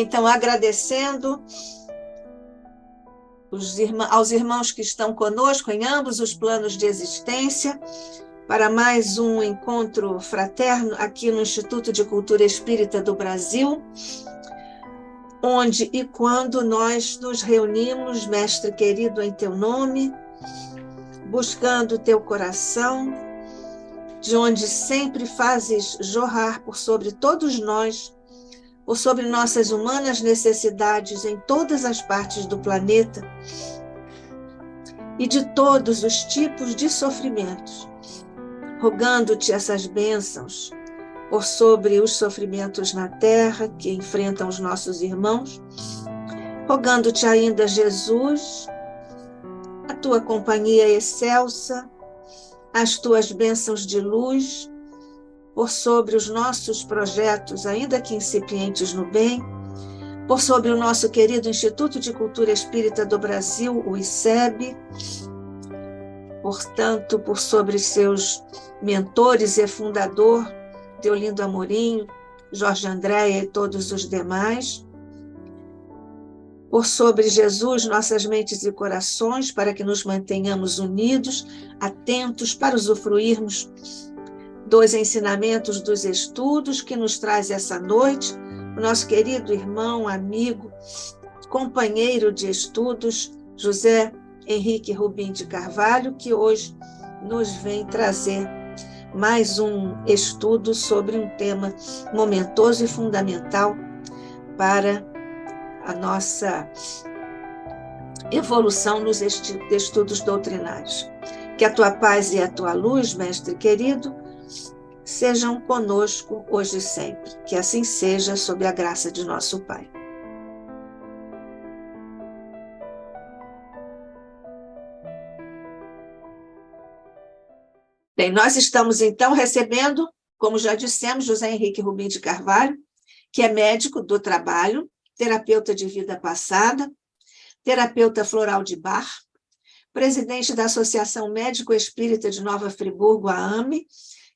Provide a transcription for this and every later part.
Então, agradecendo aos irmãos que estão conosco em ambos os planos de existência, para mais um encontro fraterno aqui no Instituto de Cultura Espírita do Brasil, onde e quando nós nos reunimos, Mestre querido, em teu nome, buscando o teu coração, de onde sempre fazes jorrar por sobre todos nós, por sobre nossas humanas necessidades em todas as partes do planeta e de todos os tipos de sofrimentos, rogando-te essas bênçãos por sobre os sofrimentos na terra que enfrentam os nossos irmãos, rogando-te ainda, Jesus, a tua companhia excelsa, as tuas bênçãos de luz, por sobre os nossos projetos, ainda que incipientes no bem, por sobre o nosso querido Instituto de Cultura Espírita do Brasil, o ICEB, portanto, por sobre seus mentores e fundador, Deolindo Amorim, Jorge Andréia e todos os demais, por sobre Jesus, nossas mentes e corações, para que nos mantenhamos unidos, atentos para usufruirmos dos ensinamentos dos estudos que nos traz essa noite, o nosso querido irmão, amigo, companheiro de estudos, José Henrique Rubim de Carvalho, que hoje nos vem trazer mais um estudo sobre um tema momentoso e fundamental para a nossa evolução nos estudos doutrinários. Que a tua paz e a tua luz, Mestre querido, sejam conosco hoje e sempre. Que assim seja, sob a graça de nosso Pai. Bem, nós estamos, então, recebendo, como já dissemos, José Henrique Rubim de Carvalho, que é médico do trabalho, terapeuta de vida passada, terapeuta floral de Bach, presidente da Associação Médico Espírita de Nova Friburgo, a AME,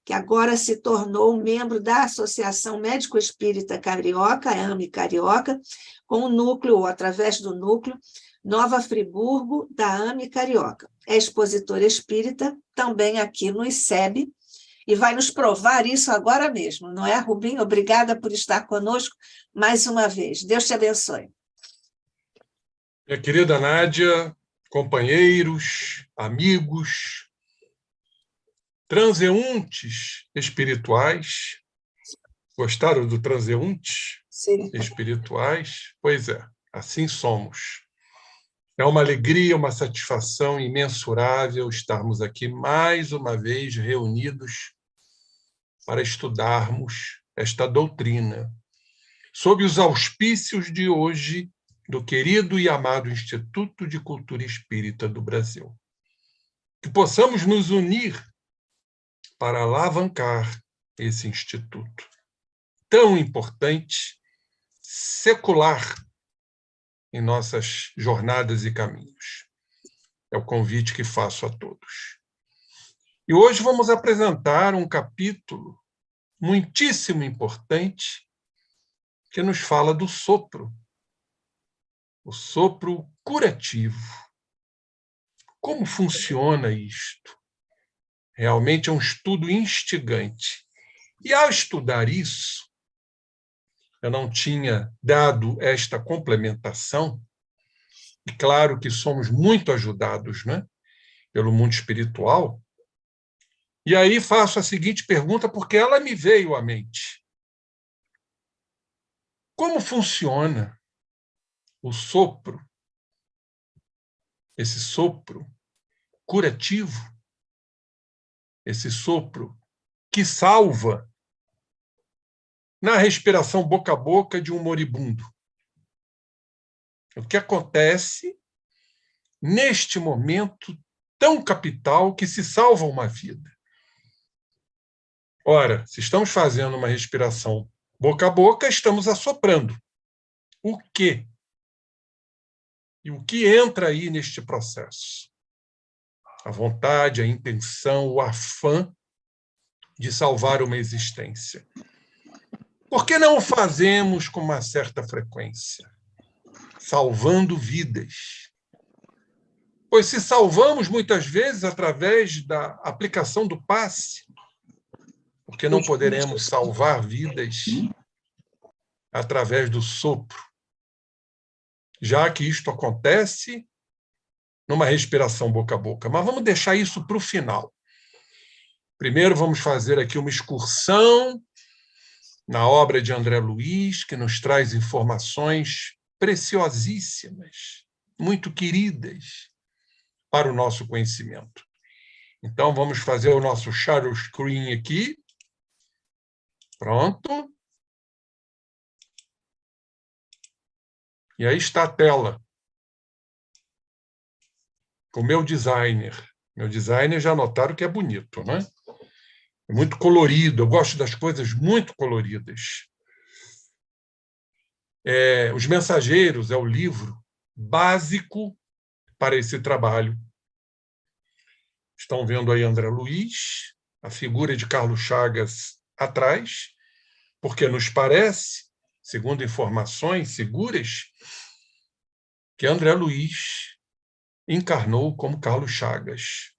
que agora se tornou membro da Associação Médico Espírita Carioca, a AME Carioca, com o núcleo, ou através do núcleo, Nova Friburgo, da AME Carioca. É expositor espírita, também aqui no ICEB, e vai nos provar isso agora mesmo, não é, Rubim? Obrigada por estar conosco mais uma vez. Deus te abençoe. Minha querida Nádia, companheiros, amigos, transeuntes espirituais. Gostaram do transeuntes? Sim. Espirituais? Pois é, assim somos. É uma alegria, uma satisfação imensurável estarmos aqui mais uma vez reunidos para estudarmos esta doutrina, sob os auspícios de hoje do querido e amado Instituto de Cultura Espírita do Brasil. Que possamos nos unir para alavancar esse instituto tão importante, secular, em nossas jornadas e caminhos. É o convite que faço a todos. E hoje vamos apresentar um capítulo muitíssimo importante que nos fala do sopro, o sopro curativo. Como funciona isto? Realmente é um estudo instigante. E ao estudar isso, eu não tinha dado esta complementação, e claro que somos muito ajudados, né, pelo mundo espiritual, e aí faço a seguinte pergunta, porque ela me veio à mente. Como funciona o sopro, esse sopro curativo, esse sopro que salva na respiração boca a boca de um moribundo? O que acontece neste momento tão capital que se salva uma vida? Ora, se estamos fazendo uma respiração boca a boca, estamos assoprando. O quê? E o que entra aí neste processo? A vontade, a intenção, o afã de salvar uma existência. Por que não o fazemos com uma certa frequência? Salvando vidas. Pois se salvamos muitas vezes através da aplicação do passe, por que não poderemos salvar vidas através do sopro? Já que isto acontece numa respiração boca a boca. Mas vamos deixar isso para o final. Primeiro vamos fazer aqui uma excursão na obra de André Luiz, que nos traz informações preciosíssimas, muito queridas para o nosso conhecimento. Então, vamos fazer o nosso shadow screen aqui. Pronto. E aí está a tela. Com o meu designer. Meu designer já notaram que é bonito, né? É muito colorido. Eu gosto das coisas muito coloridas. Os Mensageiros é o livro básico para esse trabalho. Estão vendo aí André Luiz, a figura de Carlos Chagas atrás, porque nos parece, segundo informações seguras, que André Luiz encarnou como Carlos Chagas,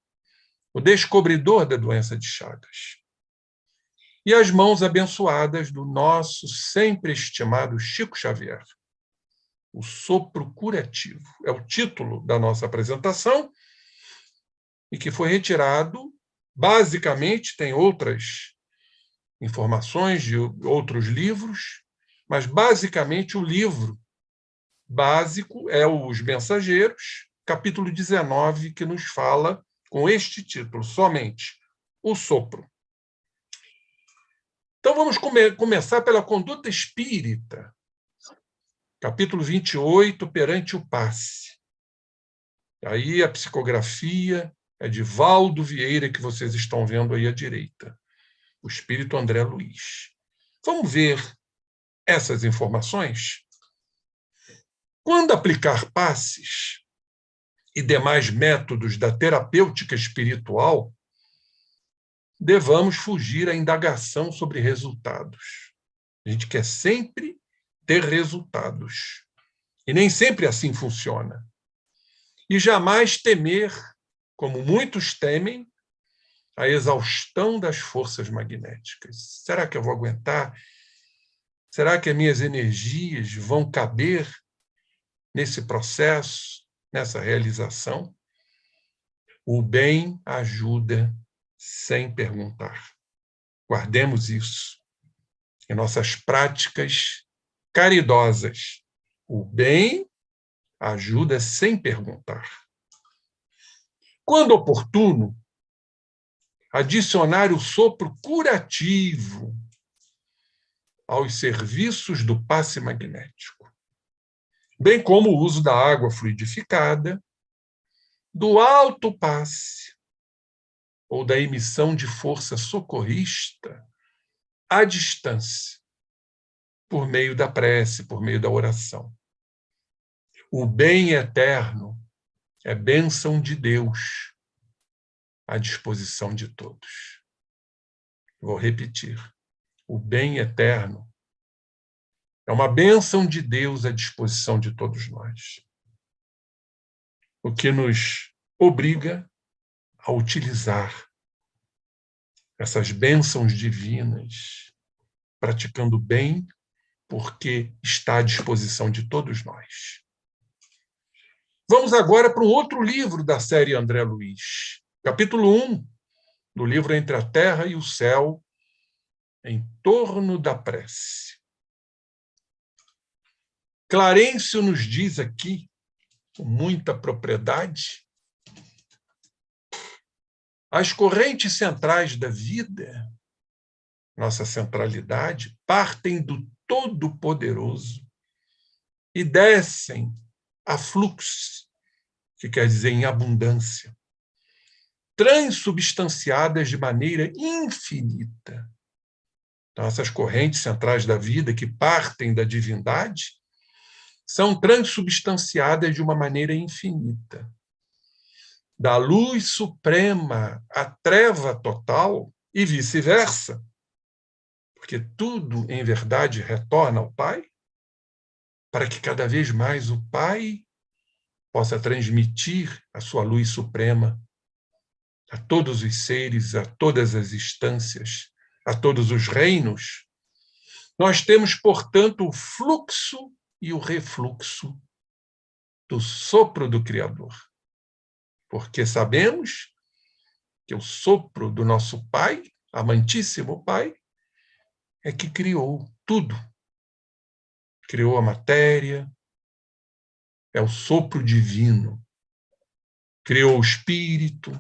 o descobridor da doença de Chagas. E as mãos abençoadas do nosso sempre estimado Chico Xavier. O sopro curativo. É o título da nossa apresentação e que foi retirado, basicamente, tem outras informações de outros livros, mas, basicamente, o livro básico é Os Mensageiros, capítulo 19, que nos fala com este título, somente, o sopro. Então, vamos começar pela conduta espírita, capítulo 28, perante o passe. Aí a psicografia é de Valdo Vieira, que vocês estão vendo aí à direita, o espírito André Luiz. Vamos ver essas informações? Quando aplicar passes e demais métodos da terapêutica espiritual, devamos fugir à indagação sobre resultados. A gente quer sempre ter resultados. E nem sempre assim funciona. E jamais temer, como muitos temem, a exaustão das forças magnéticas. Será que eu vou aguentar? Será que as minhas energias vão caber nesse processo, nessa realização? O bem ajuda sem perguntar. Guardemos isso em nossas práticas caridosas. O bem ajuda sem perguntar. Quando oportuno, adicionar o sopro curativo aos serviços do passe magnético, bem como o uso da água fluidificada, do alto passe ou da emissão de força socorrista à distância, por meio da prece, por meio da oração. O bem eterno é bênção de Deus à disposição de todos. Vou repetir. O bem eterno é uma bênção de Deus à disposição de todos nós. O que nos obriga a utilizar essas bênçãos divinas, praticando bem, porque está à disposição de todos nós. Vamos agora para um outro livro da série André Luiz, capítulo 1, do livro Entre a Terra e o Céu, em torno da prece. Clarencio nos diz aqui, com muita propriedade, as correntes centrais da vida, nossa centralidade, partem do Todo-Poderoso e descem a fluxo, que quer dizer em abundância, transubstanciadas de maneira infinita. Então, essas correntes centrais da vida que partem da divindade são transubstanciadas de uma maneira infinita. Da luz suprema à treva total e vice-versa. porque tudo, em verdade, retorna ao Pai, para que cada vez mais o Pai possa transmitir a sua luz suprema a todos os seres, a todas as instâncias, a todos os reinos. Nós temos, portanto, o fluxo e o refluxo do sopro do Criador, porque sabemos que o sopro do nosso Pai, amantíssimo Pai, é que criou tudo. Criou a matéria, é o sopro divino. Criou o espírito,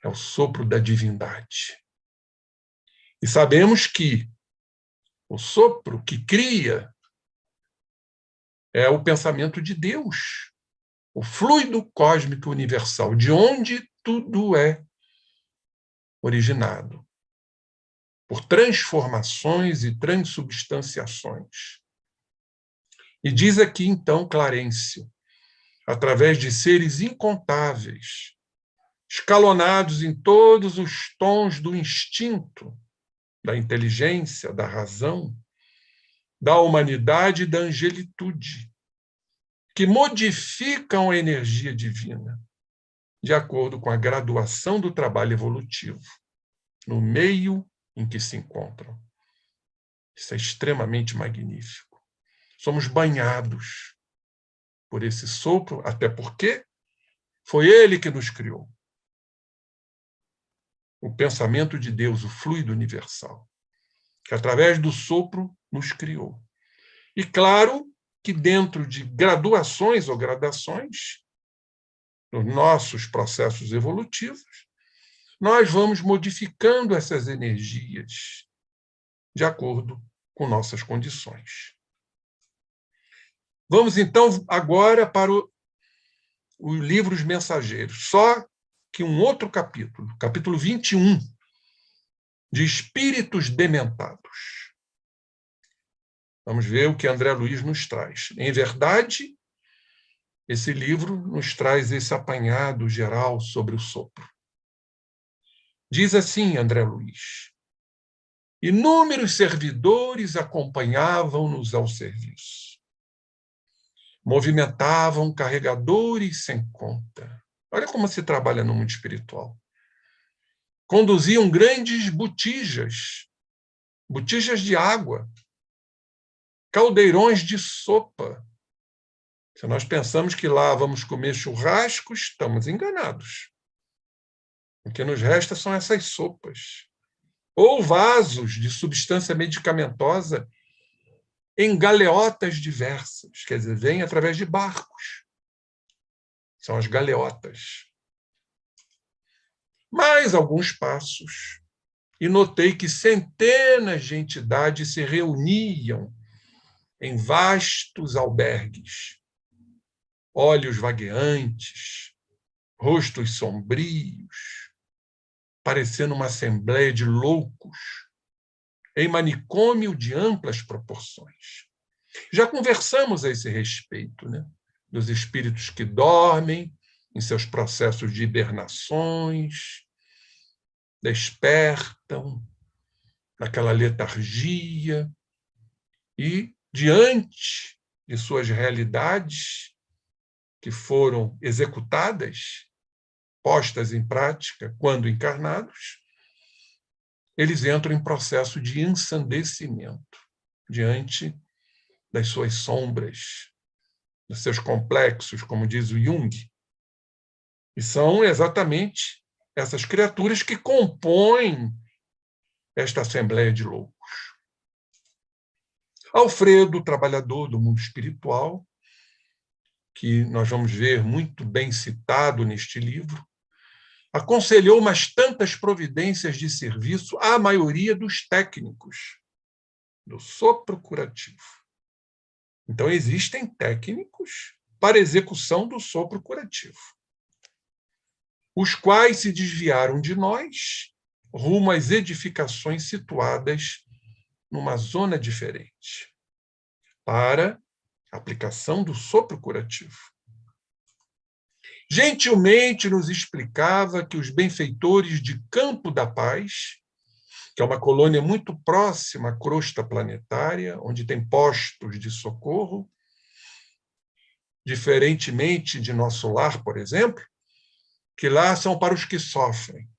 é o sopro da divindade. E sabemos que o sopro que cria é o pensamento de Deus, o fluido cósmico universal, de onde tudo é originado, por transformações e transubstanciações. E diz aqui, então, Clarencio, através de seres incontáveis, escalonados em todos os tons do instinto, da inteligência, da razão, da humanidade e da angelitude, que modificam a energia divina de acordo com a graduação do trabalho evolutivo, no meio em que se encontram. Isso é extremamente magnífico. Somos banhados por esse sopro, até porque foi ele que nos criou. O pensamento de Deus, o fluido universal, que através do sopro nos criou. E claro que dentro de graduações ou gradações, nos nossos processos evolutivos, nós vamos modificando essas energias de acordo com nossas condições. Vamos, então, agora para os livros mensageiros. Só que um outro capítulo, capítulo 21, de Espíritos Dementados. Vamos ver o que André Luiz nos traz. Em verdade, esse livro nos traz esse apanhado geral sobre o sopro. Diz assim, André Luiz: inúmeros servidores acompanhavam-nos ao serviço. Movimentavam carregadores sem conta. Olha como se trabalha no mundo espiritual. Conduziam grandes botijas de água, caldeirões de sopa. Se nós pensamos que lá vamos comer churrasco, estamos enganados. O que nos resta são essas sopas. Ou vasos de substância medicamentosa em galeotas diversas, quer dizer, vêm através de barcos. São as galeotas. Mais alguns passos, e notei que centenas de entidades se reuniam em vastos albergues, olhos vagueantes, rostos sombrios, parecendo uma assembleia de loucos, em manicômio de amplas proporções. Já conversamos a esse respeito, né? Dos espíritos que dormem em seus processos de hibernações, despertam naquela letargia e, diante de suas realidades que foram executadas, postas em prática quando encarnados, eles entram em processo de ensandecimento diante das suas sombras, dos seus complexos, como diz o Jung. E são exatamente essas criaturas que compõem esta assembleia de loucos. Alfredo, trabalhador do mundo espiritual, que nós vamos ver muito bem citado neste livro, aconselhou umas tantas providências de serviço à maioria dos técnicos do sopro curativo. Então, existem técnicos para execução do sopro curativo, os quais se desviaram de nós rumo às edificações situadas numa zona diferente, para aplicação do sopro curativo. Gentilmente nos explicava que os benfeitores de Campo da Paz que é uma colônia muito próxima à crosta planetária, onde tem postos de socorro, diferentemente de nosso lar, por exemplo, que lá são para os que sofrem.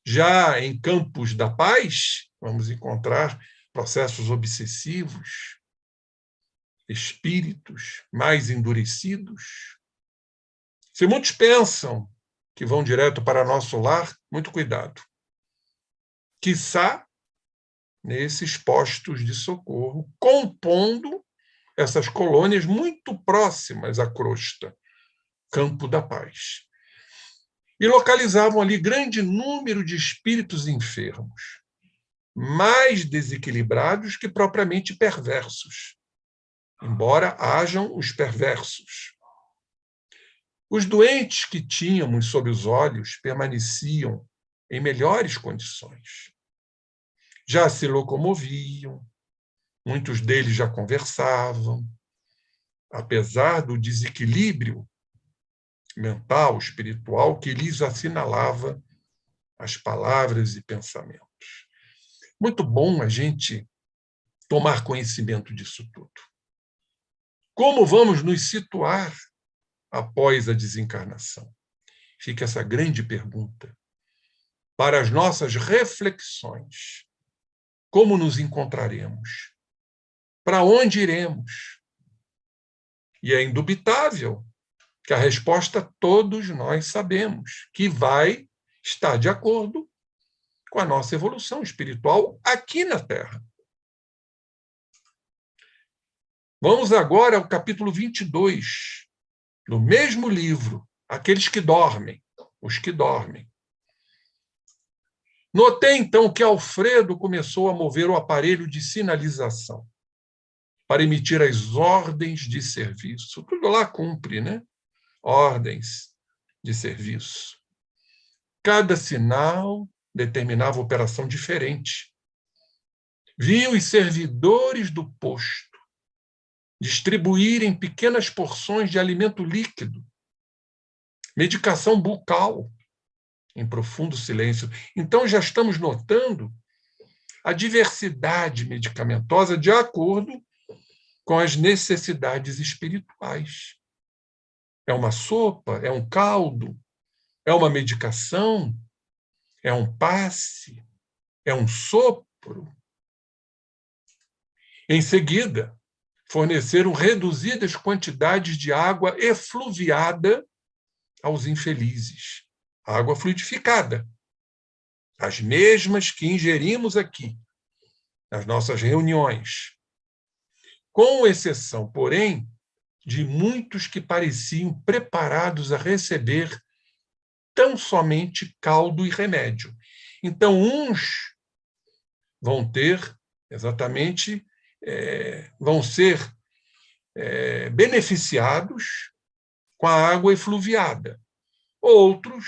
Já em Campos da Paz, vamos encontrar processos obsessivos, espíritos mais endurecidos. Se muitos pensam que vão direto para nosso lar, muito cuidado. Quiçá nesses postos de socorro, compondo essas colônias muito próximas à crosta, Campo da Paz. E localizavam ali grande número de espíritos enfermos, mais desequilibrados que propriamente perversos, embora hajam os perversos. Os doentes que tínhamos sob os olhos permaneciam em melhores condições. Já se locomoviam, muitos deles já conversavam, apesar do desequilíbrio mental, espiritual, que lhes assinalava as palavras e pensamentos. Muito bom a gente tomar conhecimento disso tudo. Como vamos nos situar após a desencarnação? Fica essa grande pergunta. Para as nossas reflexões, como nos encontraremos? Para onde iremos? E é indubitável que a resposta todos nós sabemos, que vai estar de acordo com a nossa evolução espiritual aqui na Terra. Vamos agora ao capítulo 22, no mesmo livro, Aqueles que Dormem, os que dormem. Notei, então, que Alfredo começou a mover o aparelho de sinalização para emitir as ordens de serviço. Tudo lá cumpre, né? Ordens de serviço. Cada sinal determinava operação diferente. Vi os servidores do posto distribuírem pequenas porções de alimento líquido, medicação bucal, em profundo silêncio. Então, já estamos notando a diversidade medicamentosa de acordo com as necessidades espirituais. É uma sopa? É um caldo? É uma medicação? É um passe? É um sopro? Em seguida, forneceram reduzidas quantidades de água efluviada aos infelizes. Água fluidificada. As mesmas que ingerimos aqui, nas nossas reuniões. Com exceção, porém, de muitos que pareciam preparados a receber tão somente caldo e remédio. Então, uns vão ter exatamente, vão ser beneficiados com a água efluviada. Outros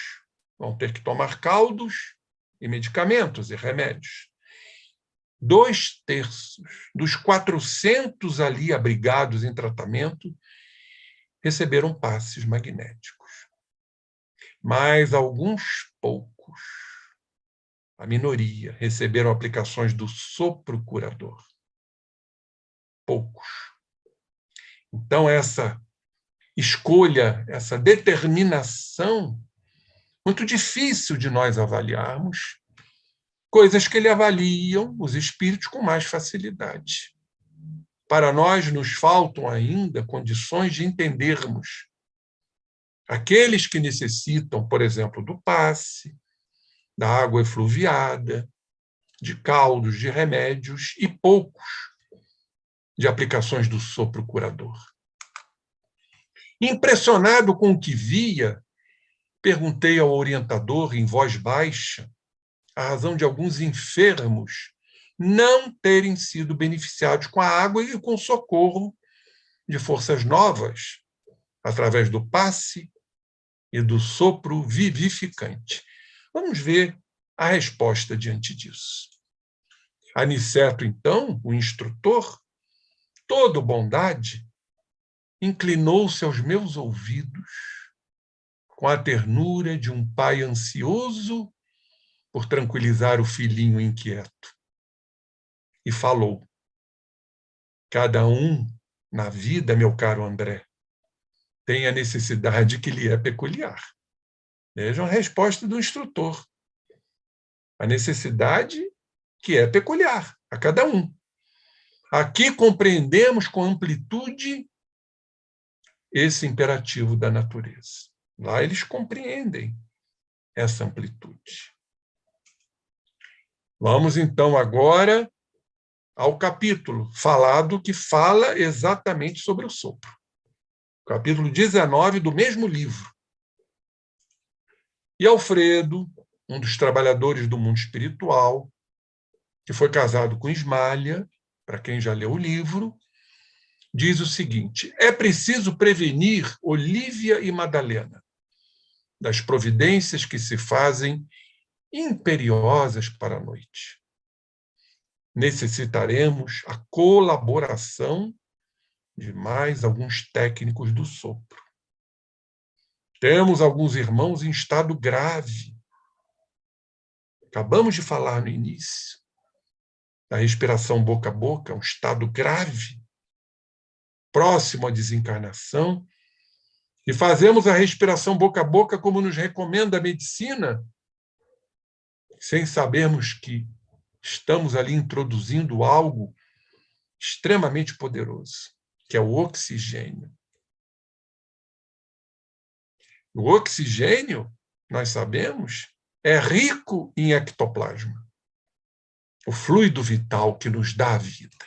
vão ter que tomar caldos e medicamentos e remédios. 2/3 dos 400 ali abrigados em tratamento receberam passes magnéticos. Mas alguns poucos, a minoria, receberam aplicações do sopro curador. Poucos. Então, essa escolha, essa determinação, muito difícil de nós avaliarmos, coisas que ele avaliam os espíritos com mais facilidade. Para nós, nos faltam ainda condições de entendermos aqueles que necessitam, por exemplo, do passe, da água efluviada, de caldos, de remédios, e poucos de aplicações do sopro curador. Impressionado com o que via, perguntei ao orientador em voz baixa a razão de alguns enfermos não terem sido beneficiados com a água e com o socorro de forças novas, através do passe e do sopro vivificante. Vamos ver a resposta diante disso. Aniceto, então, o instrutor, todo bondade, inclinou-se aos meus ouvidos com a ternura de um pai ansioso por tranquilizar o filhinho inquieto. E falou: cada um na vida, meu caro André, tem a necessidade que lhe é peculiar. Vejam a resposta do instrutor. A necessidade que é peculiar a cada um. Aqui compreendemos com amplitude esse imperativo da natureza. Lá eles compreendem essa amplitude. Vamos, então, agora ao capítulo falado que fala exatamente sobre o sopro. Capítulo 19 do mesmo livro. E Alfredo, um dos trabalhadores do mundo espiritual, que foi casado com Ismália, para quem já leu o livro, diz o seguinte: é preciso prevenir Olívia e Madalena das providências que se fazem imperiosas para a noite. Necessitaremos a colaboração de mais alguns técnicos do sopro. Temos alguns irmãos em estado grave. Acabamos de falar no início da respiração boca a boca, um estado grave, próximo à desencarnação, e fazemos a respiração boca a boca como nos recomenda a medicina, sem sabermos que estamos ali introduzindo algo extremamente poderoso, que é o oxigênio. O oxigênio, nós sabemos, é rico em ectoplasma, o fluido vital que nos dá a vida.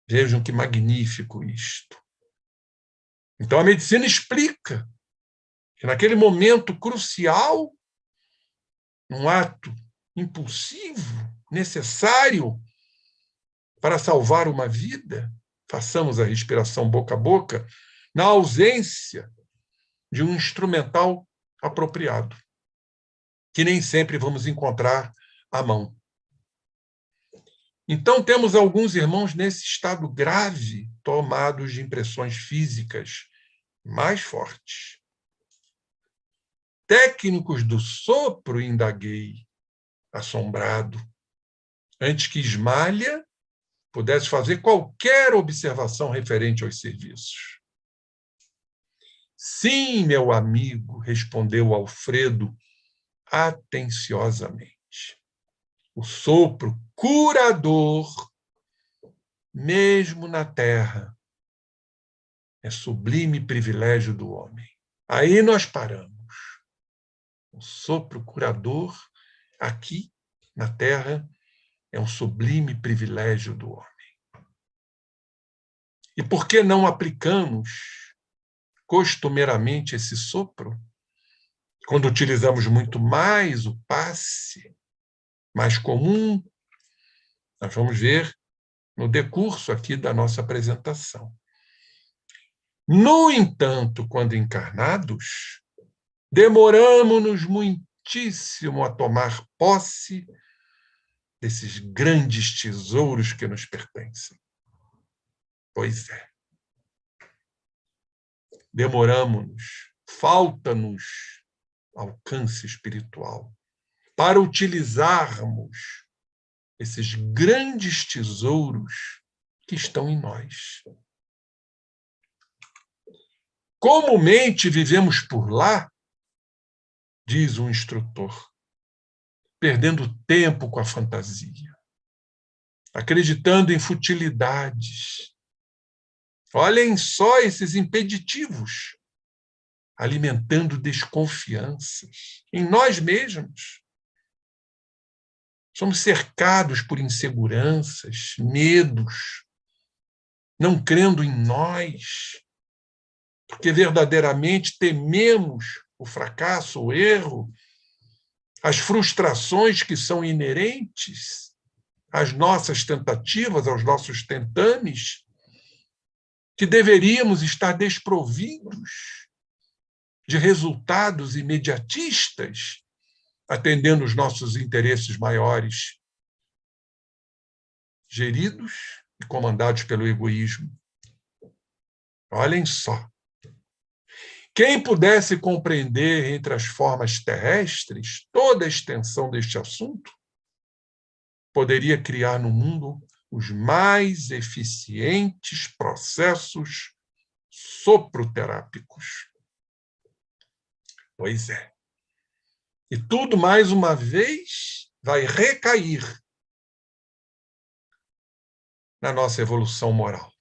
Vejam que magnífico isto. Então, a medicina explica que naquele momento crucial, um ato impulsivo, necessário para salvar uma vida, façamos a respiração boca a boca, na ausência de um instrumental apropriado, que nem sempre vamos encontrar à mão. Então, temos alguns irmãos nesse estado grave, tomados de impressões físicas mais fortes. Técnicos do sopro, indaguei, assombrado, antes que Ismália pudesse fazer qualquer observação referente aos serviços. Sim, meu amigo, respondeu Alfredo atenciosamente. O sopro curador, mesmo na terra, é sublime privilégio do homem. Aí nós paramos. O sopro curador, aqui na terra, é um sublime privilégio do homem. E por que não aplicamos costumeiramente esse sopro, quando utilizamos muito mais o passe, mais comum? Nós vamos ver no decurso aqui da nossa apresentação. No entanto, quando encarnados, demoramos-nos muitíssimo a tomar posse desses grandes tesouros que nos pertencem. Pois é. Demoramos-nos, falta-nos alcance espiritual para utilizarmos esses grandes tesouros que estão em nós. Comumente vivemos por lá, diz um instrutor, perdendo tempo com a fantasia, acreditando em futilidades. Olhem só esses impeditivos, alimentando desconfianças em nós mesmos. Somos cercados por inseguranças, medos, não crendo em nós, porque verdadeiramente tememos o fracasso, o erro, as frustrações que são inerentes às nossas tentativas, aos nossos tentames, que deveríamos estar desprovidos de resultados imediatistas, atendendo os nossos interesses maiores, geridos e comandados pelo egoísmo. Olhem só. Quem pudesse compreender entre as formas terrestres toda a extensão deste assunto, poderia criar no mundo os mais eficientes processos soproterápicos. Pois é. E tudo, mais uma vez, vai recair na nossa evolução moral,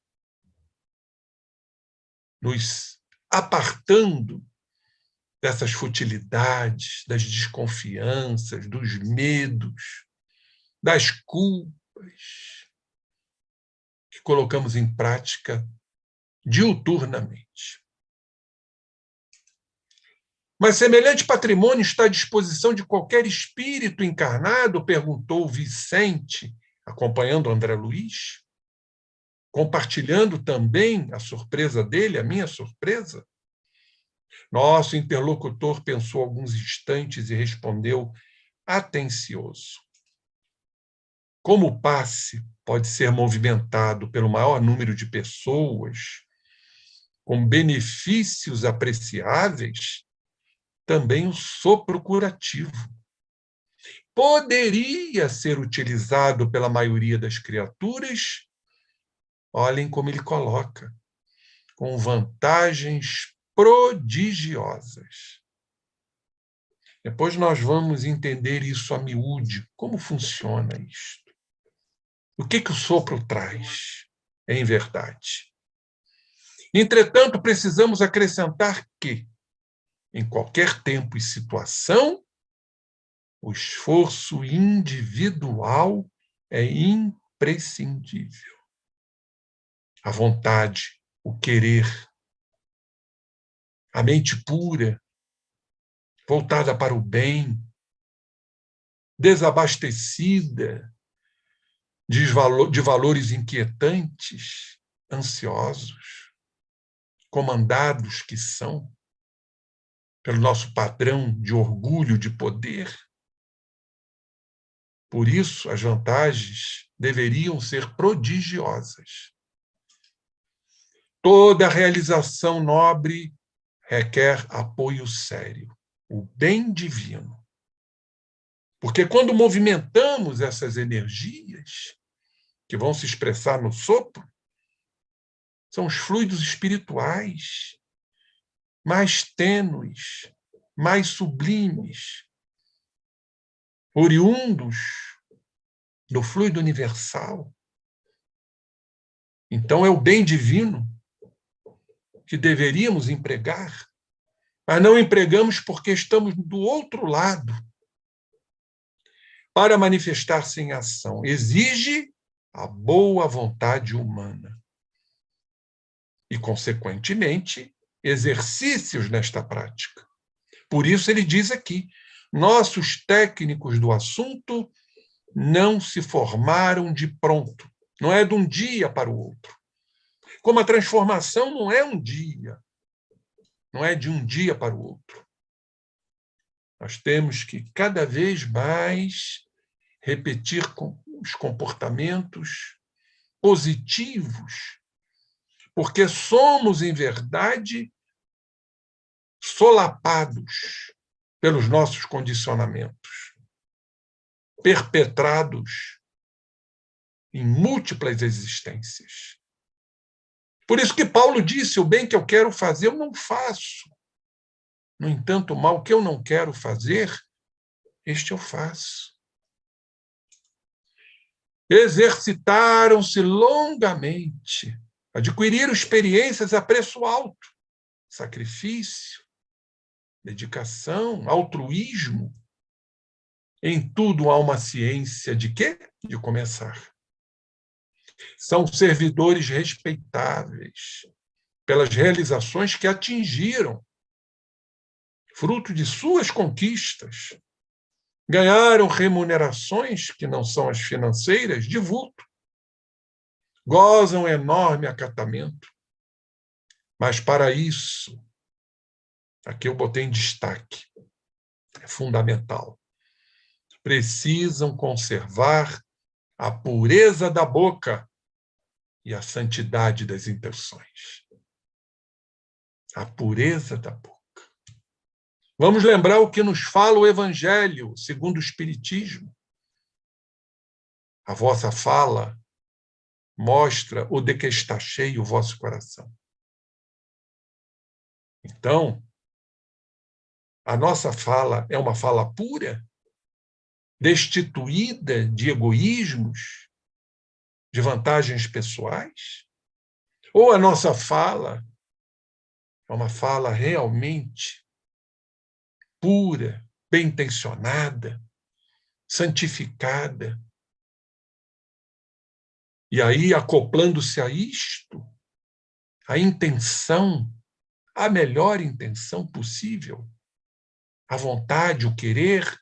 nos apartando dessas futilidades, das desconfianças, dos medos, das culpas que colocamos em prática diuturnamente. Mas semelhante patrimônio está à disposição de qualquer espírito encarnado? Perguntou Vicente, acompanhando André Luiz, compartilhando também a surpresa dele, a minha surpresa. Nosso interlocutor pensou alguns instantes e respondeu atencioso. Como o passe pode ser movimentado pelo maior número de pessoas, com benefícios apreciáveis, também o sopro curativo poderia ser utilizado pela maioria das criaturas. Olhem como ele coloca, com vantagens prodigiosas. Depois nós vamos entender isso a miúde, como funciona isto. O que o sopro traz, em verdade? Entretanto, precisamos acrescentar que, em qualquer tempo e situação, o esforço individual é imprescindível. A vontade, o querer, a mente pura, voltada para o bem, desabastecida de valores inquietantes, ansiosos, comandados que são pelo nosso padrão de orgulho de poder. Por isso, as vantagens deveriam ser prodigiosas. Toda realização nobre requer apoio sério, o bem divino. Porque quando movimentamos essas energias, que vão se expressar no sopro, são os fluidos espirituais mais tênues, mais sublimes, oriundos do fluido universal. Então, é o bem divino que deveríamos empregar, mas não empregamos porque estamos do outro lado. Para manifestar-se em ação, exige a boa vontade humana e, consequentemente, exercícios nesta prática. Por isso ele diz aqui, nossos técnicos do assunto não se formaram de pronto, não é de um dia para o outro. Como a transformação não é um dia, não é de um dia para o outro. Nós temos que cada vez mais repetir os comportamentos positivos, porque somos, em verdade, solapados pelos nossos condicionamentos, perpetrados em múltiplas existências. Por isso que Paulo disse, o bem que eu quero fazer, eu não faço. No entanto, o mal que eu não quero fazer, este eu faço. Exercitaram-se longamente, adquiriram experiências a preço alto, sacrifício, dedicação, altruísmo. Em tudo há uma ciência de quê? De começar. São servidores respeitáveis pelas realizações que atingiram, fruto de suas conquistas. Ganharam remunerações, que não são as financeiras, de vulto. Gozam enorme acatamento. Mas para isso, aqui eu botei em destaque, é fundamental, precisam conservar a pureza da boca e a santidade das intenções. A pureza da boca. Vamos lembrar o que nos fala o Evangelho, segundo o Espiritismo. A vossa fala mostra o de que está cheio o vosso coração. Então, a nossa fala é uma fala pura, destituída de egoísmos, de vantagens pessoais? Ou a nossa fala é uma fala realmente pura, bem-intencionada, santificada? E aí, acoplando-se a isto, a intenção, a melhor intenção possível, a vontade, o querer,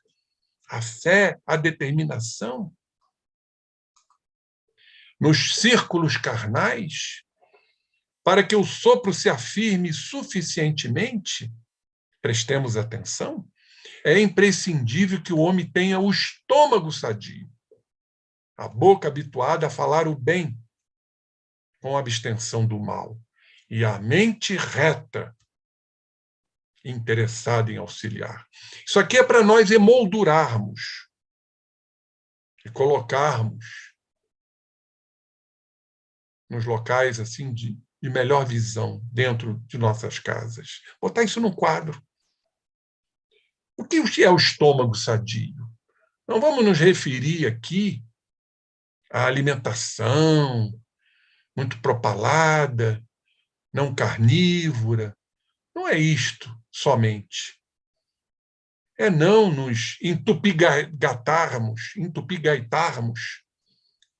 a fé, a determinação. Nos círculos carnais, para que o sopro se afirme suficientemente, prestemos atenção, é imprescindível que o homem tenha o estômago sadio, a boca habituada a falar o bem, com abstenção do mal, e a mente reta, interessada em auxiliar. Isso aqui é para nós emoldurarmos e colocarmos nos locais assim de melhor visão dentro de nossas casas. Botar isso num quadro. O que é o estômago sadio? Não vamos nos referir aqui à alimentação muito propalada, não carnívora. Não é isto somente. É não nos entupigaitarmos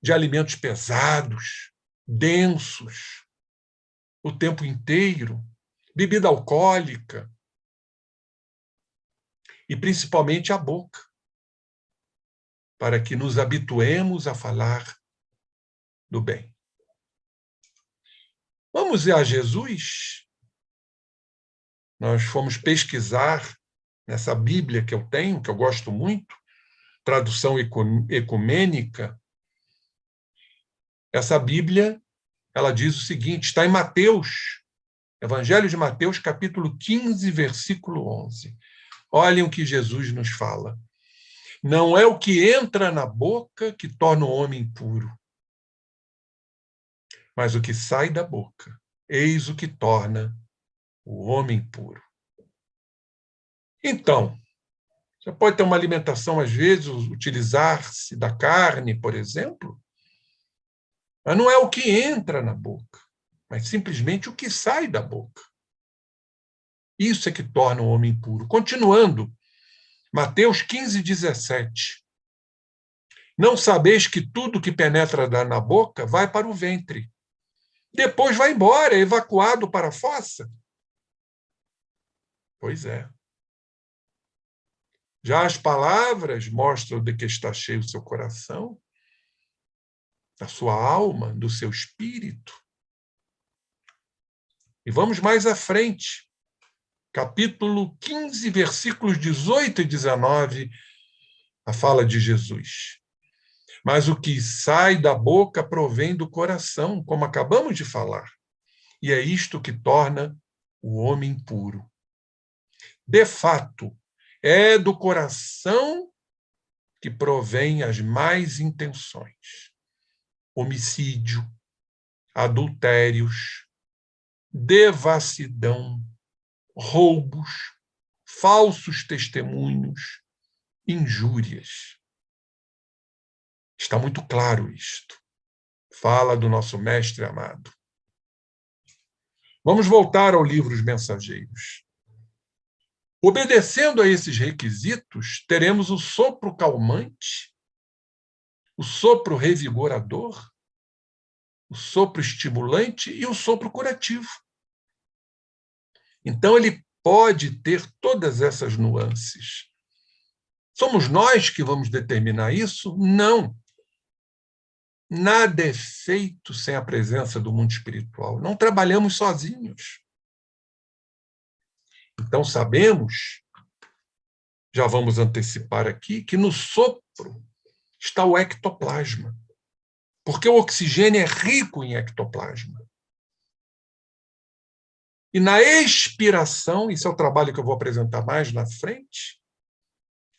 de alimentos pesados, densos, o tempo inteiro, bebida alcoólica, e principalmente a boca, para que nos habituemos a falar do bem. Vamos a Jesus? Nós fomos pesquisar nessa Bíblia que eu tenho, que eu gosto muito, tradução ecumênica. Essa Bíblia, ela diz o seguinte, está em Mateus, Evangelho de Mateus, capítulo 15, versículo 11. Olhem o que Jesus nos fala. Não é o que entra na boca que torna o homem impuro, mas o que sai da boca, eis o que torna o homem puro. Então, você pode ter uma alimentação, às vezes, utilizar-se da carne, por exemplo, mas não é o que entra na boca, mas simplesmente o que sai da boca. Isso é que torna o homem puro. Continuando, Mateus 15, 17. Não sabeis que tudo que penetra na boca vai para o ventre. Depois vai embora, é evacuado para a fossa. Pois é. Já as palavras mostram de que está cheio o seu coração, da sua alma, do seu espírito. E vamos mais à frente. Capítulo 15, versículos 18 e 19, a fala de Jesus. Mas o que sai da boca provém do coração, como acabamos de falar. E é isto que torna o homem puro. De fato, é do coração que provém as más intenções. Homicídio, adultérios, devassidão, roubos, falsos testemunhos, injúrias. Está muito claro isto. Fala do nosso mestre amado. Vamos voltar ao livro Os Mensageiros. Obedecendo a esses requisitos, teremos o sopro calmante, o sopro revigorador, o sopro estimulante e o sopro curativo. Então, ele pode ter todas essas nuances. Somos nós que vamos determinar isso? Não. Nada é feito sem a presença do mundo espiritual. Não trabalhamos sozinhos. Então, sabemos, já vamos antecipar aqui, que no sopro está o ectoplasma, porque o oxigênio é rico em ectoplasma. E na expiração, isso é o trabalho que eu vou apresentar mais na frente,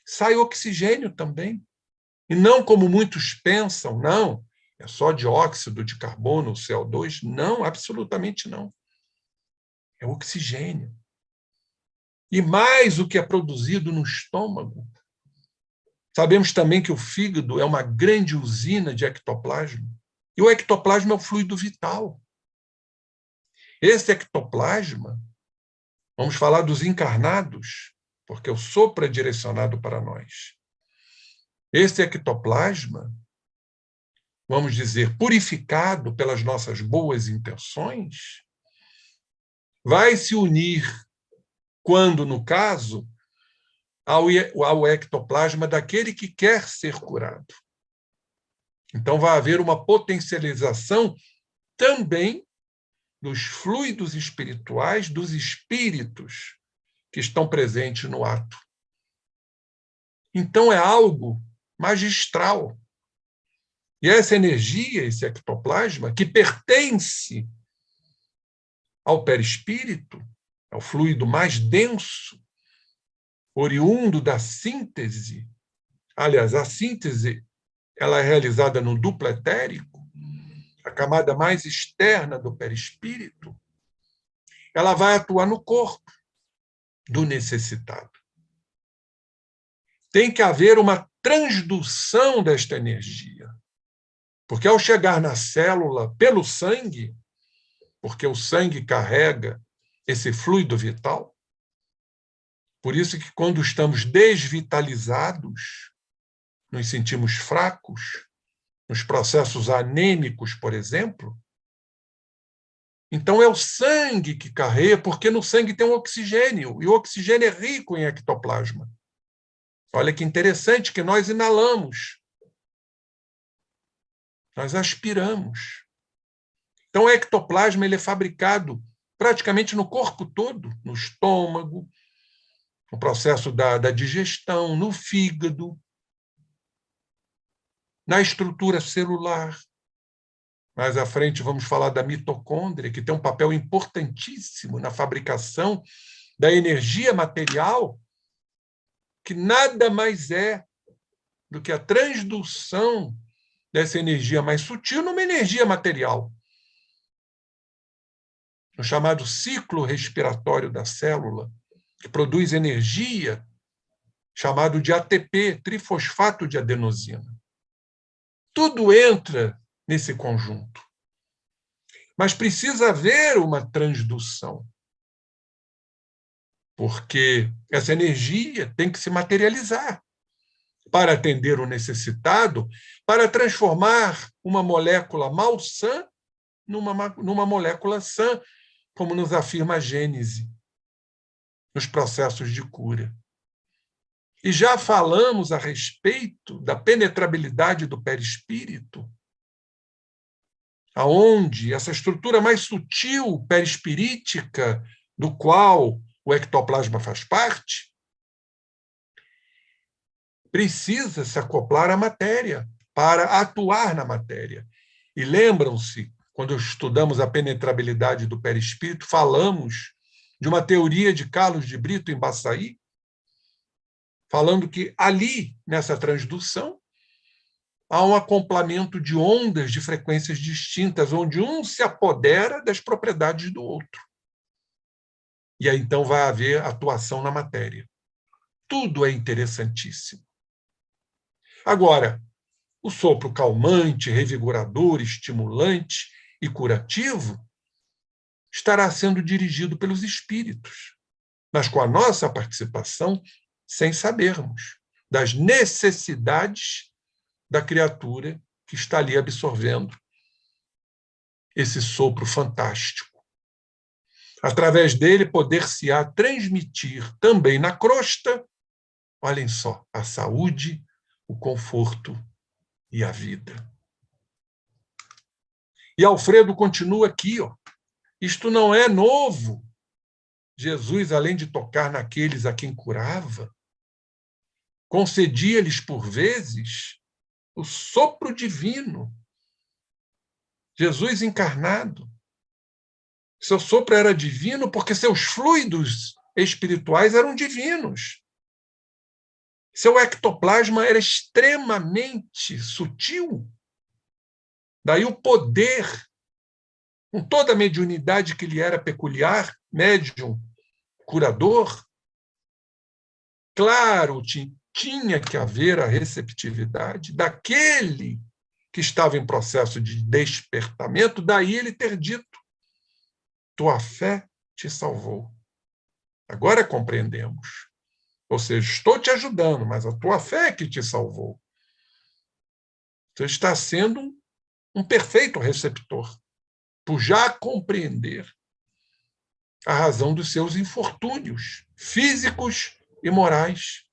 sai oxigênio também. E não como muitos pensam, não, é só dióxido de carbono, CO2. Não, absolutamente não. É oxigênio. E mais o que é produzido no estômago. Sabemos também que o fígado é uma grande usina de ectoplasma. E o ectoplasma é o fluido vital. Esse ectoplasma, vamos falar dos encarnados, porque o sopro é direcionado para nós. Esse ectoplasma, vamos dizer, purificado pelas nossas boas intenções, vai se unir, quando, no caso, ao ectoplasma daquele que quer ser curado. Então, vai haver uma potencialização também dos fluidos espirituais, dos espíritos que estão presentes no ato. Então, é algo magistral. E essa energia, esse ectoplasma, que pertence ao perispírito, ao fluido mais denso, oriundo da síntese. Aliás, a síntese ela é realizada no duplo etérico, a camada mais externa do perispírito. Ela vai atuar no corpo do necessitado. Tem que haver uma transdução desta energia. Porque ao chegar na célula pelo sangue, porque o sangue carrega esse fluido vital, por isso que quando estamos desvitalizados, nos sentimos fracos, nos processos anêmicos, por exemplo. Então é o sangue que carrega, porque no sangue tem um oxigênio, e o oxigênio é rico em ectoplasma. Olha que interessante que nós inalamos. Nós aspiramos. Então o ectoplasma ele é fabricado praticamente no corpo todo, no estômago, no processo da digestão, no fígado, na estrutura celular. Mais à frente vamos falar da mitocôndria, que tem um papel importantíssimo na fabricação da energia material, que nada mais é do que a transdução dessa energia mais sutil numa energia material. No chamado ciclo respiratório da célula, que produz energia, chamado de ATP, trifosfato de adenosina. Tudo entra nesse conjunto. Mas precisa haver uma transdução, porque essa energia tem que se materializar para atender o necessitado, para transformar uma molécula malsã numa molécula sã, como nos afirma a Gênese, nos processos de cura. E já falamos a respeito da penetrabilidade do perispírito, aonde essa estrutura mais sutil, perispirítica, do qual o ectoplasma faz parte, precisa se acoplar à matéria, para atuar na matéria. E lembram-se, quando estudamos a penetrabilidade do perispírito, falamos de uma teoria de Carlos de Brito em Baçaí, falando que ali, nessa transdução, há um acoplamento de ondas de frequências distintas, onde um se apodera das propriedades do outro. E aí, então, vai haver atuação na matéria. Tudo é interessantíssimo. Agora, o sopro calmante, revigorador, estimulante e curativo estará sendo dirigido pelos espíritos, mas com a nossa participação, sem sabermos das necessidades da criatura que está ali absorvendo esse sopro fantástico. Através dele, poder-se-á transmitir também na crosta, olhem só, a saúde, o conforto e a vida. E Alfredo continua aqui, ó. Isto não é novo. Jesus, além de tocar naqueles a quem curava, concedia-lhes por vezes o sopro divino. Jesus encarnado Seu sopro era divino porque seus fluidos espirituais eram divinos. Seu ectoplasma era extremamente sutil. Daí o poder, com toda a mediunidade que lhe era peculiar, médium, curador. Claro, tinha que haver a receptividade daquele que estava em processo de despertamento, daí ele ter dito: tua fé te salvou. Agora compreendemos. Ou seja, estou te ajudando, mas a tua fé é que te salvou. Você está sendo um perfeito receptor, por já compreender a razão dos seus infortúnios físicos e morais.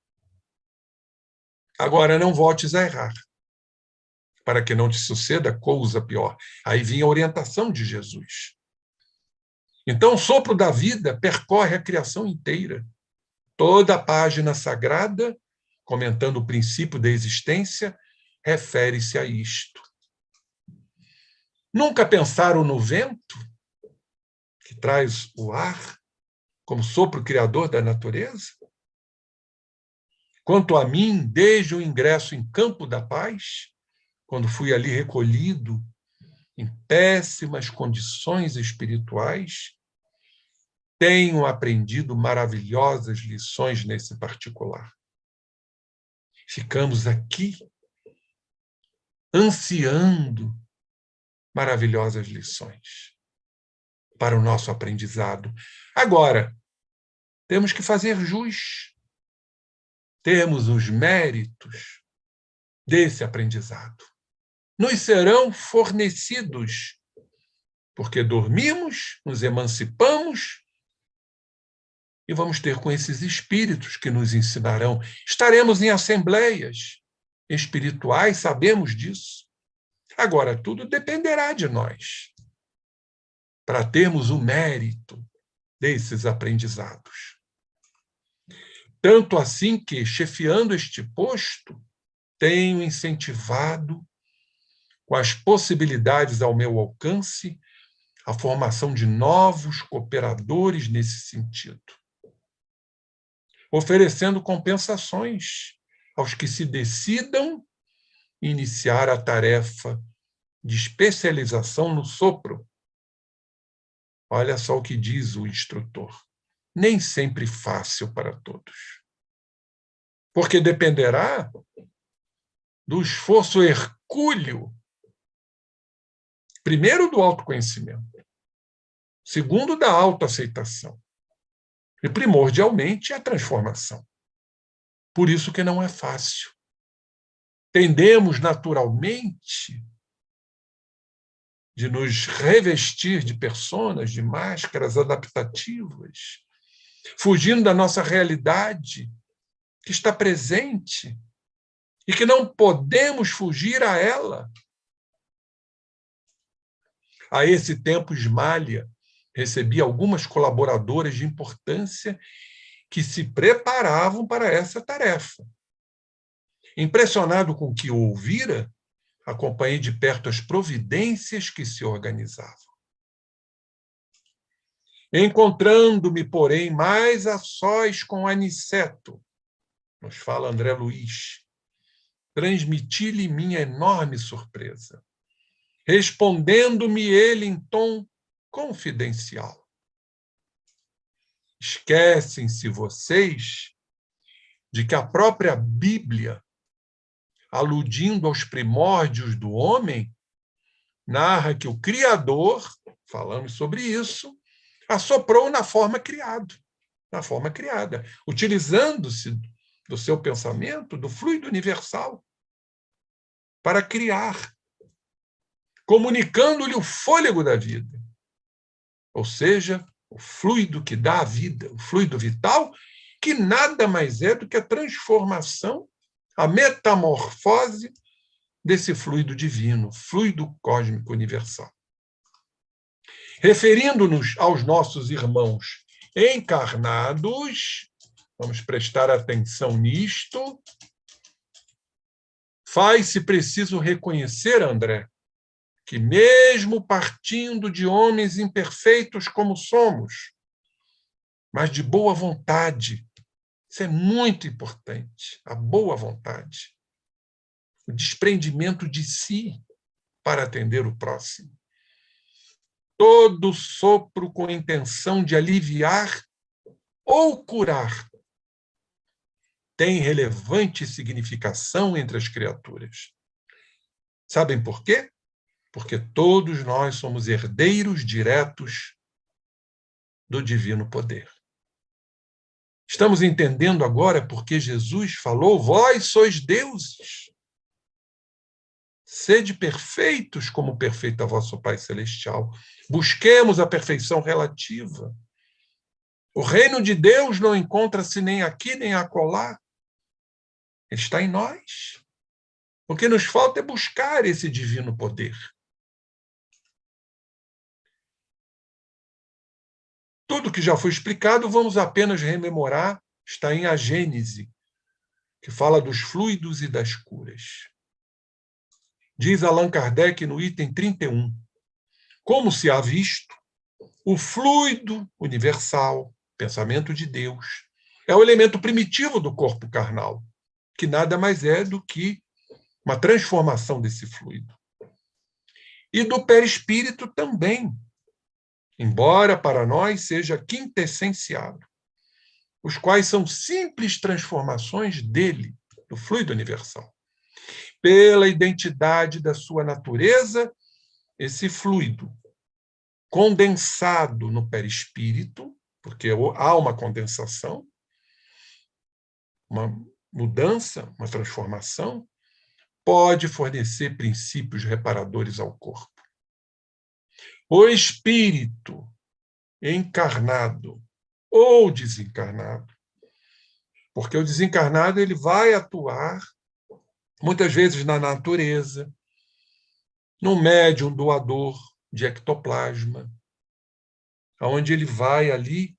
Agora não voltes a errar, para que não te suceda coisa pior. Aí vinha a orientação de Jesus. Então, o sopro da vida percorre a criação inteira. Toda a página sagrada, comentando o princípio da existência, refere-se a isto. Nunca pensaram no vento, que traz o ar, como sopro criador da natureza? Quanto a mim, desde o ingresso em Campo da Paz, quando fui ali recolhido em péssimas condições espirituais, tenho aprendido maravilhosas lições nesse particular. Ficamos aqui ansiando maravilhosas lições para o nosso aprendizado. Agora, temos que fazer jus, temos os méritos desse aprendizado. Nos serão fornecidos, porque dormimos, nos emancipamos e vamos ter com esses espíritos que nos ensinarão. Estaremos em assembleias espirituais, sabemos disso. Agora, tudo dependerá de nós, para termos o mérito desses aprendizados. Tanto assim que, chefiando este posto, tenho incentivado, com as possibilidades ao meu alcance, a formação de novos cooperadores nesse sentido, oferecendo compensações aos que se decidam iniciar a tarefa de especialização no sopro. Olha só o que diz o instrutor. Nem sempre fácil para todos. Porque dependerá do esforço hercúleo, primeiro, do autoconhecimento, segundo, da autoaceitação, e, primordialmente, a transformação. Por isso que não é fácil. Tendemos, naturalmente, de nos revestir de personas, de máscaras adaptativas, fugindo da nossa realidade que está presente e que não podemos fugir a ela. A esse tempo, Ismália recebia algumas colaboradoras de importância que se preparavam para essa tarefa. Impressionado com o que ouvira, acompanhei de perto as providências que se organizavam. Encontrando-me, porém, mais a sós com Aniceto, nos fala André Luiz, transmiti-lhe minha enorme surpresa, respondendo-me ele em tom confidencial. Esquecem-se vocês de que a própria Bíblia, aludindo aos primórdios do homem, narra que o Criador, falamos sobre isso, assoprou na forma criada, utilizando-se do seu pensamento, do fluido universal, para criar, comunicando-lhe o fôlego da vida, ou seja, o fluido que dá a vida, o fluido vital, que nada mais é do que a transformação, a metamorfose desse fluido divino, fluido cósmico universal. Referindo-nos aos nossos irmãos encarnados, vamos prestar atenção nisto, faz-se preciso reconhecer, André, que, mesmo partindo de homens imperfeitos como somos, mas de boa vontade, isso é muito importante, a boa vontade, o desprendimento de si para atender o próximo. Todo sopro com intenção de aliviar ou curar tem relevante significação entre as criaturas. Sabem por quê? Porque todos nós somos herdeiros diretos do divino poder. Estamos entendendo agora porque Jesus falou: vós sois deuses. Sede perfeitos como perfeito é vosso Pai Celestial. Busquemos a perfeição relativa. O reino de Deus não encontra-se nem aqui nem acolá. Ele está em nós. O que nos falta é buscar esse divino poder. Tudo que já foi explicado, vamos apenas rememorar, está em A Gênese, que fala dos fluidos e das curas. Diz Allan Kardec no item 31, como se há visto, o fluido universal, pensamento de Deus, é o elemento primitivo do corpo carnal, que nada mais é do que uma transformação desse fluido. E do perispírito também, embora para nós seja quintessenciado, os quais são simples transformações dele, do fluido universal. Pela identidade da sua natureza, esse fluido condensado no perispírito, porque há uma condensação, uma mudança, uma transformação, pode fornecer princípios reparadores ao corpo. O espírito encarnado ou desencarnado, porque o desencarnado ele vai atuar muitas vezes na natureza, no médium doador de ectoplasma, onde ele vai ali,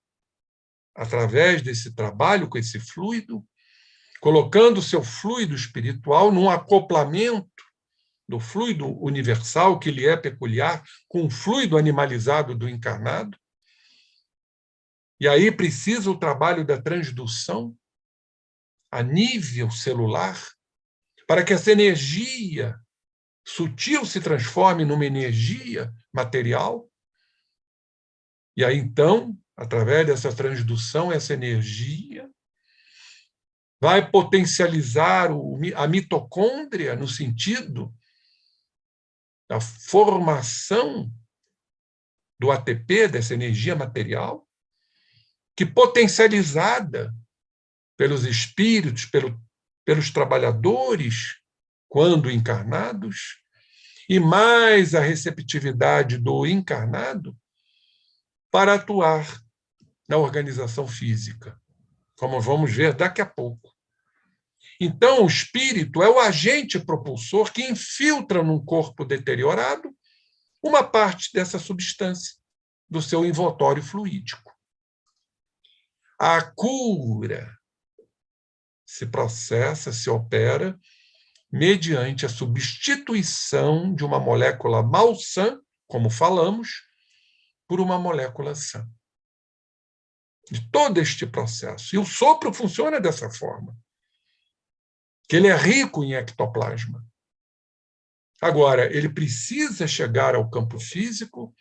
através desse trabalho com esse fluido, colocando o seu fluido espiritual num acoplamento do fluido universal, que lhe é peculiar, com o fluido animalizado do encarnado. E aí precisa o trabalho da transdução a nível celular, para que essa energia sutil se transforme numa energia material. E aí, então, através dessa transdução, essa energia vai potencializar a mitocôndria no sentido da formação do ATP, dessa energia material, que potencializada pelos espíritos, pelos trabalhadores, quando encarnados, e mais a receptividade do encarnado para atuar na organização física, como vamos ver daqui a pouco. Então, o espírito é o agente propulsor que infiltra num corpo deteriorado uma parte dessa substância, do seu envoltório fluídico. A cura se processa, se opera mediante a substituição de uma molécula malsã, como falamos, por uma molécula sã. De todo este processo. E o sopro funciona dessa forma, que ele é rico em ectoplasma. Agora, ele precisa chegar ao campo físico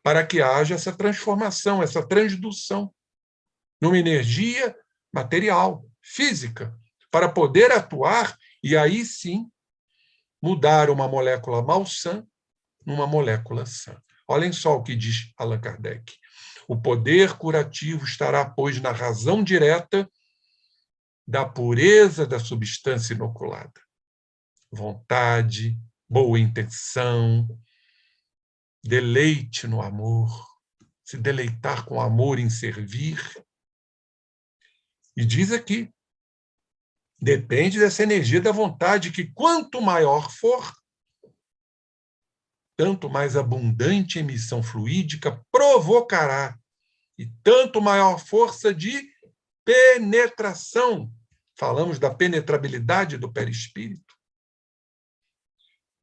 para que haja essa transformação, essa transdução numa energia material, física, para poder atuar e aí sim mudar uma molécula malsã numa molécula sã. Olhem só o que diz Allan Kardec. O poder curativo estará, pois, na razão direta da pureza da substância inoculada. Vontade, boa intenção, deleite no amor, se deleitar com amor em servir. E diz aqui, depende dessa energia da vontade, que quanto maior for, tanto mais abundante emissão fluídica provocará, e tanto maior força de penetração. Falamos da penetrabilidade do perispírito.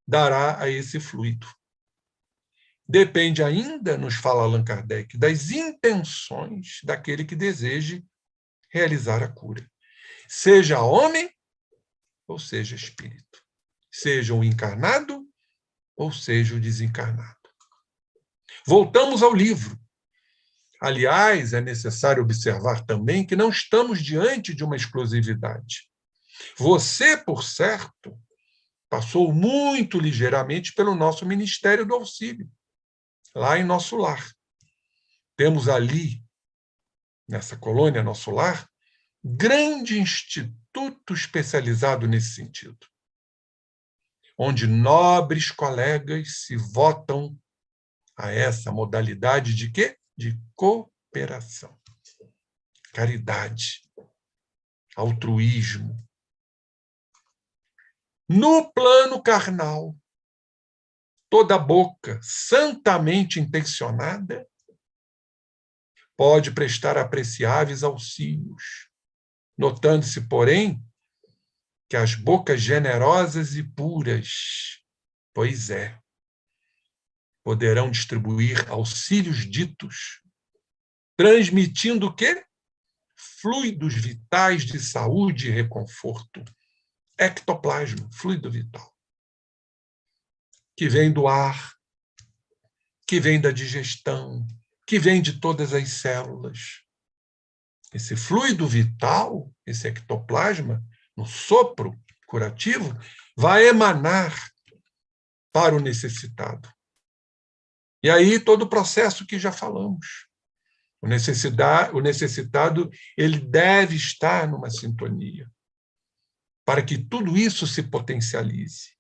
Dará a esse fluido. depende ainda, nos fala Allan Kardec, das intenções daquele que deseje realizar a cura. Seja homem ou seja espírito. Seja o encarnado ou seja o desencarnado. Voltamos ao livro. Aliás, é necessário observar também que não estamos diante de uma exclusividade. Você, por certo, passou muito ligeiramente pelo nosso Ministério do Auxílio, lá em Nosso Lar. Temos ali, nessa colônia Nosso Lar, grande instituto especializado nesse sentido, onde nobres colegas se votam a essa modalidade de quê? De cooperação, caridade, altruísmo. No plano carnal, toda boca santamente intencionada pode prestar apreciáveis auxílios, notando-se, porém, que as bocas generosas e puras, pois é, poderão distribuir auxílios ditos, transmitindo o quê? Fluidos vitais de saúde e reconforto. Ectoplasma, fluido vital, que vem do ar, que vem da digestão, que vem de todas as células. Esse fluido vital, esse ectoplasma, no sopro curativo, vai emanar para o necessitado. E aí todo o processo que já falamos. O necessitado, ele deve estar numa sintonia, para que tudo isso se potencialize,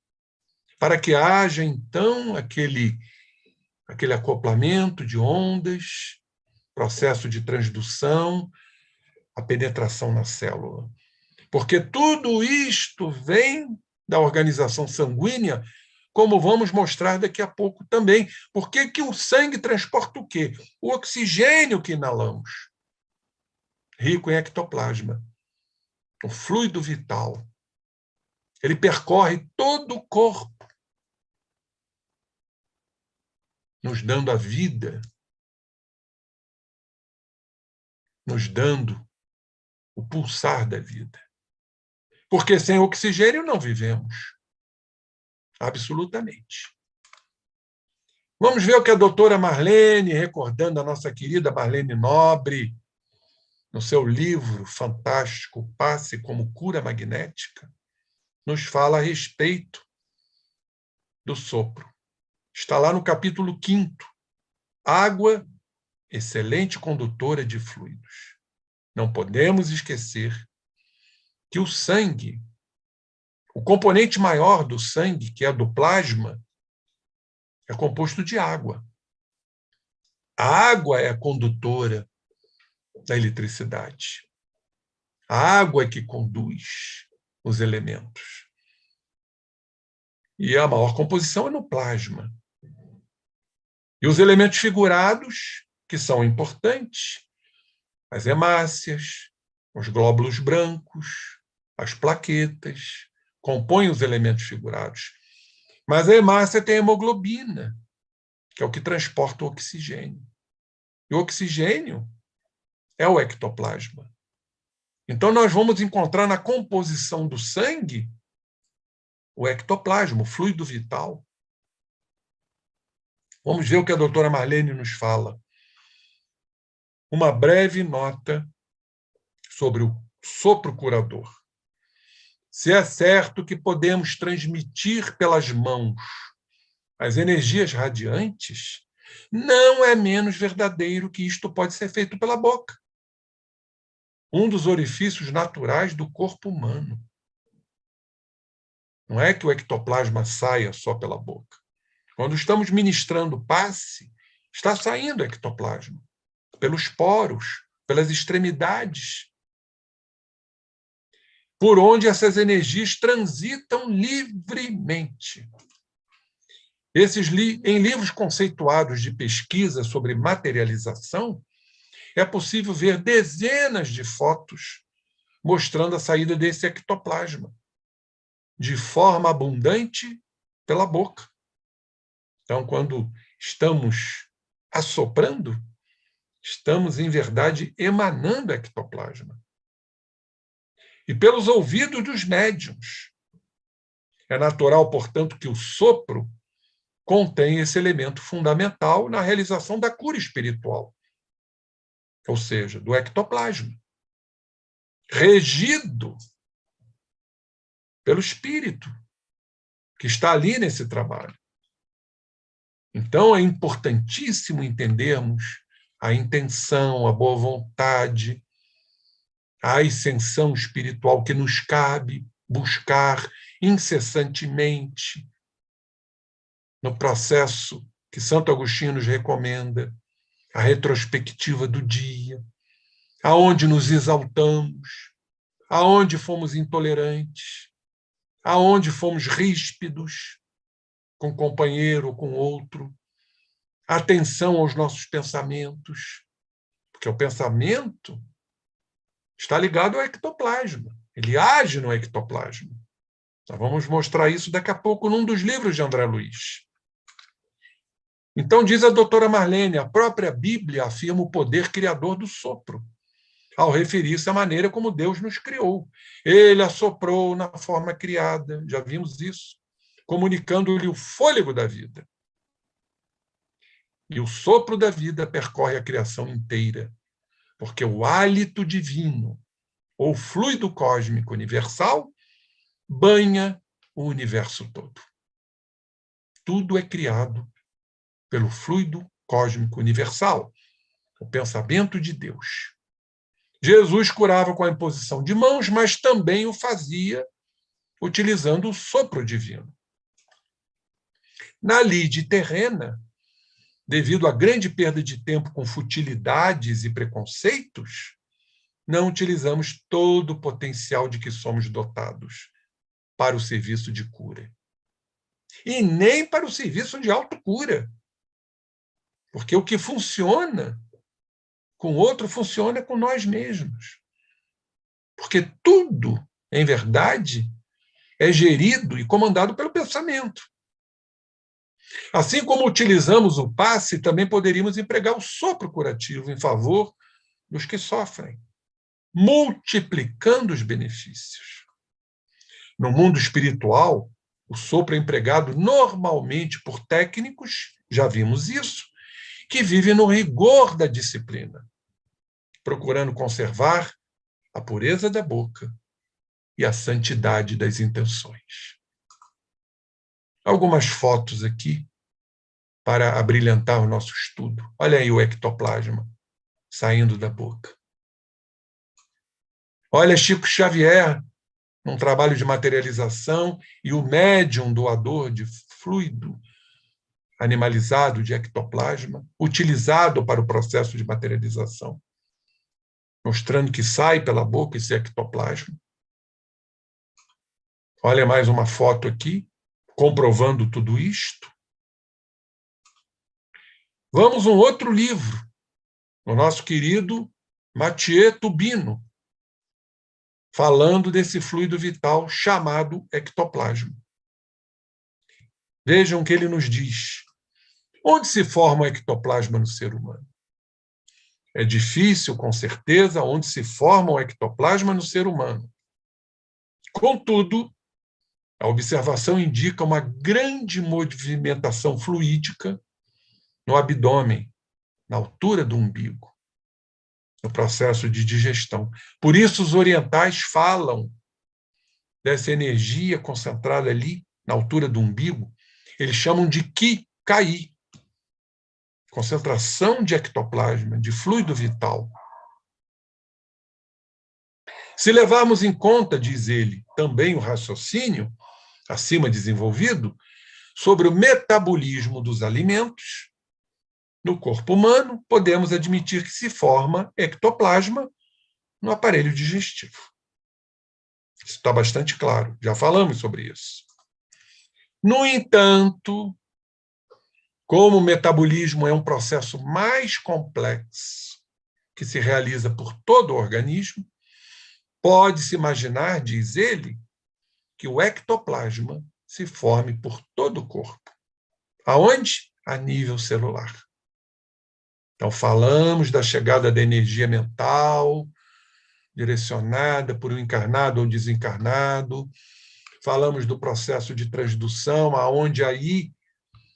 para que haja, então, aquele acoplamento de ondas, processo de transdução, a penetração na célula. Porque tudo isto vem da organização sanguínea, como vamos mostrar daqui a pouco também. Por que o sangue transporta o quê? O oxigênio que inalamos, rico em ectoplasma, o fluido vital. Ele percorre todo o corpo, nos dando a vida, nos dando o pulsar da vida. Porque sem oxigênio não vivemos. Absolutamente. Vamos ver o que a doutora Marlene, recordando a nossa querida Marlene Nobre, no seu livro fantástico Passe como Cura Magnética, nos fala a respeito do sopro. Está lá no capítulo 5º. Água, excelente condutora de fluidos. Não podemos esquecer que o sangue, o componente maior do sangue, que é do plasma, é composto de água. A água é a condutora da eletricidade. A água é que conduz os elementos. E a maior composição é no plasma. E os elementos figurados, que são importantes, as hemácias, os glóbulos brancos, as plaquetas, compõem os elementos figurados. Mas a hemácia tem a hemoglobina, que é o que transporta o oxigênio. E o oxigênio é o ectoplasma. Então, nós vamos encontrar na composição do sangue o ectoplasma, o fluido vital. Vamos ver o que a doutora Marlene nos fala. Uma breve nota sobre o sopro curador. Se é certo que podemos transmitir pelas mãos as energias radiantes, não é menos verdadeiro que isto pode ser feito pela boca. Um dos orifícios naturais do corpo humano. Não é que o ectoplasma saia só pela boca. Quando estamos ministrando passe, está saindo ectoplasma pelos poros, pelas extremidades, por onde essas energias transitam livremente. Em livros conceituados de pesquisa sobre materialização, é possível ver dezenas de fotos mostrando a saída desse ectoplasma, de forma abundante pela boca. Então, quando estamos assoprando? Estamos, em verdade, emanando ectoplasma. E pelos ouvidos dos médiuns. É natural, portanto, que o sopro contém esse elemento fundamental na realização da cura espiritual, ou seja, do ectoplasma, regido pelo espírito que está ali nesse trabalho. Então, é importantíssimo entendermos a intenção, a boa vontade, a ascensão espiritual que nos cabe buscar incessantemente no processo que Santo Agostinho nos recomenda, a retrospectiva do dia, aonde nos exaltamos, aonde fomos intolerantes, aonde fomos ríspidos com um companheiro ou com outro, atenção aos nossos pensamentos, porque o pensamento está ligado ao ectoplasma, ele age no ectoplasma. Nós vamos mostrar isso daqui a pouco num dos livros de André Luiz. Então, diz a doutora Marlene, a própria Bíblia afirma o poder criador do sopro, ao referir-se à maneira como Deus nos criou. Ele assoprou na forma criada, já vimos isso, comunicando-lhe o fôlego da vida. E o sopro da vida percorre a criação inteira, porque o hálito divino, ou fluido cósmico universal, banha o universo todo. Tudo é criado pelo fluido cósmico universal, o pensamento de Deus. Jesus curava com a imposição de mãos, mas também o fazia utilizando o sopro divino. Na lide terrena, devido à grande perda de tempo com futilidades e preconceitos, não utilizamos todo o potencial de que somos dotados para o serviço de cura. E nem para o serviço de autocura. Porque o que funciona com o outro funciona com nós mesmos. Porque tudo, em verdade, é gerido e comandado pelo pensamento. Assim como utilizamos o passe, também poderíamos empregar o sopro curativo em favor dos que sofrem, multiplicando os benefícios. No mundo espiritual, o sopro é empregado normalmente por técnicos, já vimos isso, que vivem no rigor da disciplina, procurando conservar a pureza da boca e a santidade das intenções. Algumas fotos aqui para abrilhantar o nosso estudo. Olha aí o ectoplasma saindo da boca. Olha Chico Xavier, num trabalho de materialização, e o médium doador de fluido animalizado de ectoplasma, utilizado para o processo de materialização, mostrando que sai pela boca esse ectoplasma. Olha mais uma foto aqui, comprovando tudo isto. Vamos a um outro livro, o nosso querido Mathieu Tubino, falando desse fluido vital chamado ectoplasma. Vejam o que ele nos diz. Onde se forma o ectoplasma no ser humano? É difícil, com certeza, onde se forma o ectoplasma no ser humano. Contudo, a observação indica uma grande movimentação fluídica no abdômen, na altura do umbigo, no processo de digestão. Por isso, os orientais falam dessa energia concentrada ali, na altura do umbigo, eles chamam de Ki, Kai, concentração de ectoplasma, de fluido vital. Se levarmos em conta, diz ele, também o raciocínio, acima desenvolvido, sobre o metabolismo dos alimentos, no corpo humano, podemos admitir que se forma ectoplasma no aparelho digestivo. Isso está bastante claro, já falamos sobre isso. No entanto, como o metabolismo é um processo mais complexo, que se realiza por todo o organismo, pode-se imaginar, diz ele, que o ectoplasma se forme por todo o corpo. Aonde? a nível celular. Então, falamos da chegada da energia mental, direcionada por um encarnado ou desencarnado. Falamos do processo de transdução, aonde aí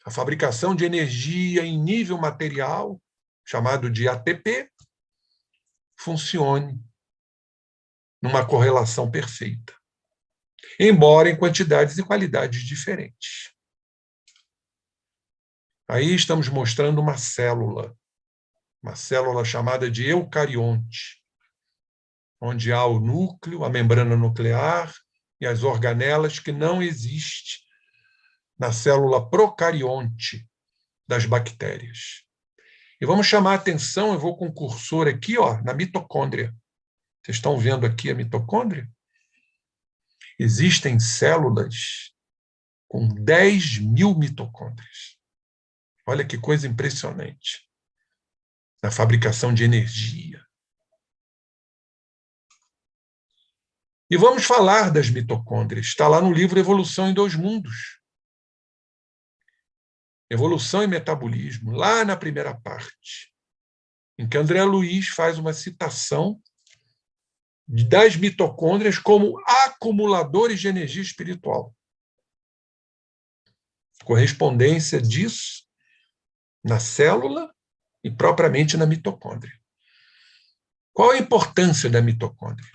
a fabricação de energia em nível material, chamado de ATP, funcione numa correlação perfeita, embora em quantidades e qualidades diferentes. Aí estamos mostrando uma célula chamada de eucarionte, onde há o núcleo, a membrana nuclear e as organelas que não existem na célula procarionte das bactérias. E vamos chamar a atenção, eu vou com o cursor aqui, na mitocôndria. Vocês estão vendo aqui a mitocôndria? Existem células com 10.000 mitocôndrias. Olha que coisa impressionante. Na fabricação de energia. E vamos falar das mitocôndrias. Está lá no livro Evolução em Dois Mundos. Evolução e Metabolismo, lá na primeira parte, em que André Luiz faz uma citação das mitocôndrias como acumuladores de energia espiritual. Correspondência disso na célula e propriamente na mitocôndria. Qual a importância da mitocôndria?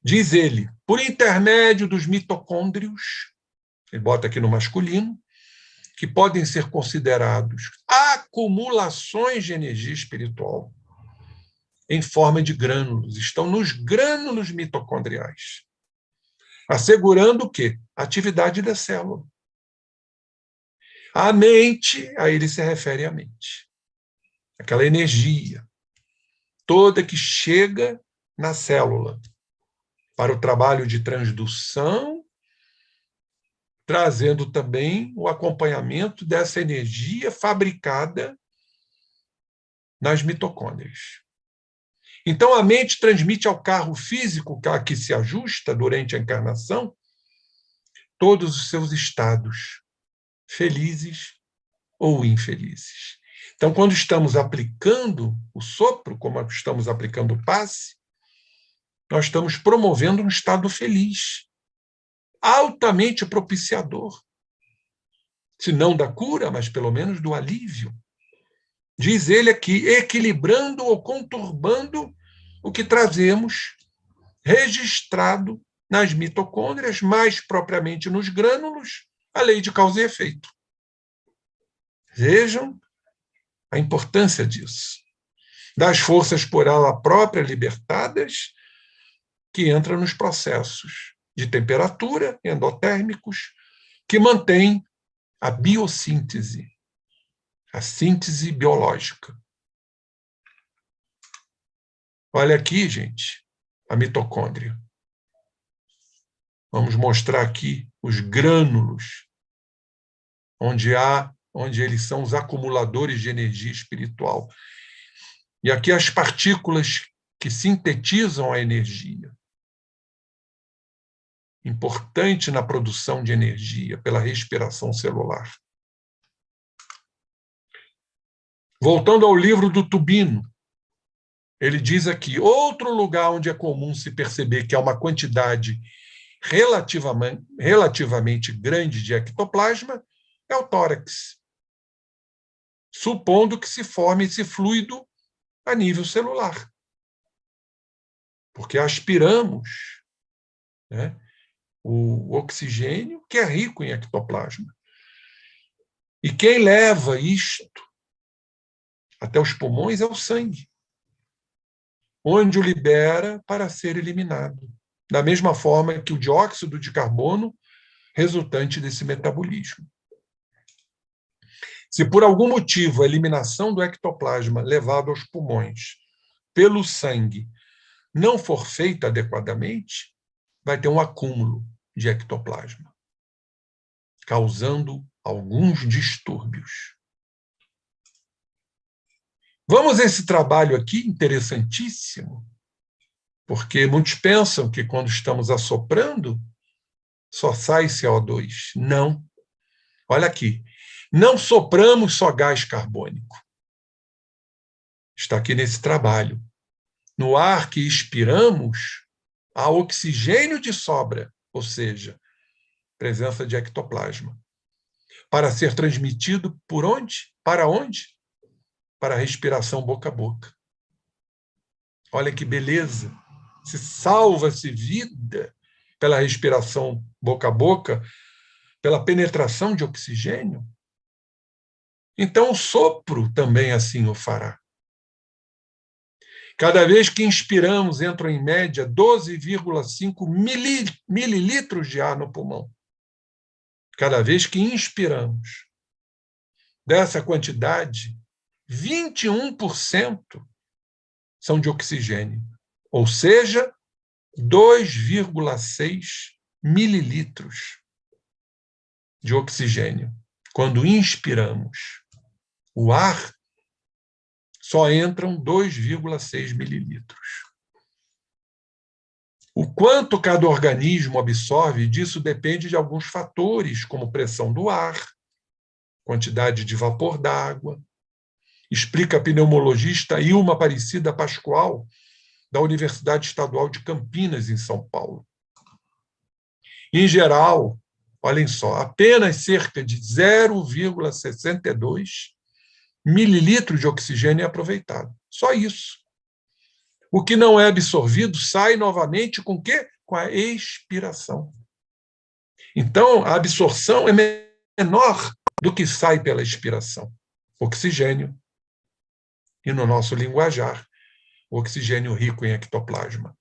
Diz ele, por intermédio dos mitocôndrios, ele bota aqui no masculino, que podem ser considerados acumulações de energia espiritual em forma de grânulos, estão nos grânulos mitocondriais, assegurando o quê? A atividade da célula. A mente, aí ele se refere à mente. Aquela energia toda que chega na célula para o trabalho de transdução, trazendo também o acompanhamento dessa energia fabricada nas mitocôndrias. Então, a mente transmite ao carro físico, que se ajusta durante a encarnação, todos os seus estados, felizes ou infelizes. Então, quando estamos aplicando o sopro, como estamos aplicando o passe, nós estamos promovendo um estado feliz, altamente propiciador, se não da cura, mas pelo menos do alívio. Diz ele aqui, equilibrando ou conturbando o que trazemos registrado nas mitocôndrias, mais propriamente nos grânulos, a lei de causa e efeito. Vejam a importância disso. Das forças por ela própria libertadas, que entram nos processos de temperatura endotérmicos, que mantêm a biossíntese, a síntese biológica. Olha aqui, gente, a mitocôndria. Vamos mostrar aqui os grânulos, onde eles são os acumuladores de energia espiritual. E aqui as partículas que sintetizam a energia. Importante na produção de energia pela respiração celular. Voltando ao livro do Tubino, ele diz aqui, outro lugar onde é comum se perceber que há uma quantidade relativamente grande de ectoplasma é o tórax, supondo que se forme esse fluido a nível celular. Porque aspiramos, né, o oxigênio, que é rico em ectoplasma. E quem leva isto até os pulmões é o sangue, onde o libera para ser eliminado. Da mesma forma que o dióxido de carbono resultante desse metabolismo. Se por algum motivo a eliminação do ectoplasma levado aos pulmões pelo sangue não for feita adequadamente, vai ter um acúmulo de ectoplasma, causando alguns distúrbios. Vamos a esse trabalho aqui, interessantíssimo, porque muitos pensam que quando estamos assoprando, só sai CO2. Não. Olha aqui. Não sopramos só gás carbônico. Está aqui nesse trabalho. No ar que expiramos, há oxigênio de sobra, ou seja, presença de ectoplasma, para ser transmitido por onde? Para onde? Para a respiração boca a boca. Olha que beleza! Se salva-se vida pela respiração boca a boca, pela penetração de oxigênio. Então, o sopro também assim o fará. Cada vez que inspiramos, entram em média 12,5 mililitros de ar no pulmão. Cada vez que inspiramos. Dessa quantidade, 21% são de oxigênio, ou seja, 2,6 mililitros de oxigênio. Quando inspiramos o ar, só entram 2,6 mililitros. O quanto cada organismo absorve, disso depende de alguns fatores, como pressão do ar, quantidade de vapor d'água. Explica a pneumologista Ilma Aparecida Pascoal, da Universidade Estadual de Campinas, em São Paulo. Em geral, olhem só, apenas cerca de 0,62 mililitros de oxigênio é aproveitado. Só isso. O que não é absorvido sai novamente com o quê? Com a expiração. Então, a absorção é menor do que sai pela expiração. Oxigênio. E no nosso linguajar, o oxigênio rico em ectoplasma.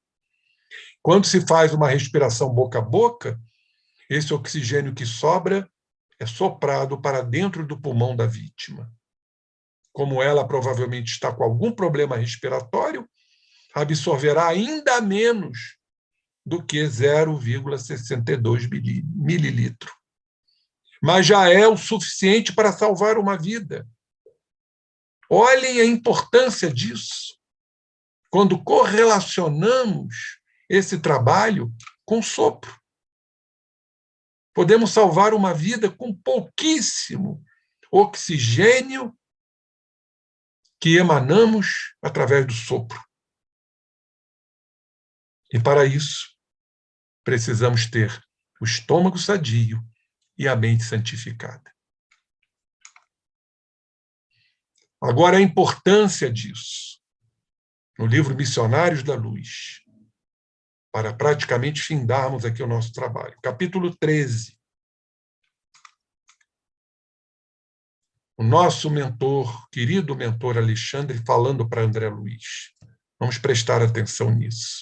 Quando se faz uma respiração boca a boca, esse oxigênio que sobra é soprado para dentro do pulmão da vítima. Como ela provavelmente está com algum problema respiratório, absorverá ainda menos do que 0,62 mililitro. Mas já é o suficiente para salvar uma vida. Olhem a importância disso. Quando correlacionamos esse trabalho com sopro. Podemos salvar uma vida com pouquíssimo oxigênio que emanamos através do sopro. E para isso, precisamos ter o estômago sadio e a mente santificada. Agora, a importância disso. No livro Missionários da Luz, para praticamente findarmos aqui o nosso trabalho. Capítulo 13. O nosso mentor, querido mentor Alexandre, falando para André Luiz. Vamos prestar atenção nisso.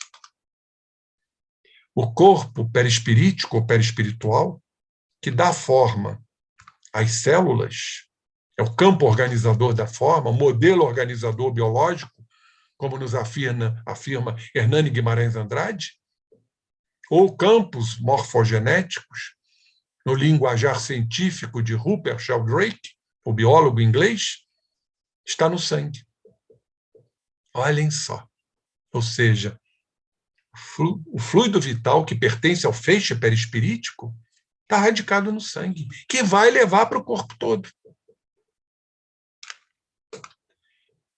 O corpo perispirítico ou perispiritual, que dá forma às células, é o campo organizador da forma, o modelo organizador biológico, como nos afirma Hernani Guimarães Andrade, ou campos morfogenéticos, no linguajar científico de Rupert Sheldrake, o biólogo inglês, está no sangue. Olhem só. Ou seja, o fluido vital que pertence ao feixe perispirítico está radicado no sangue, que vai levar para o corpo todo.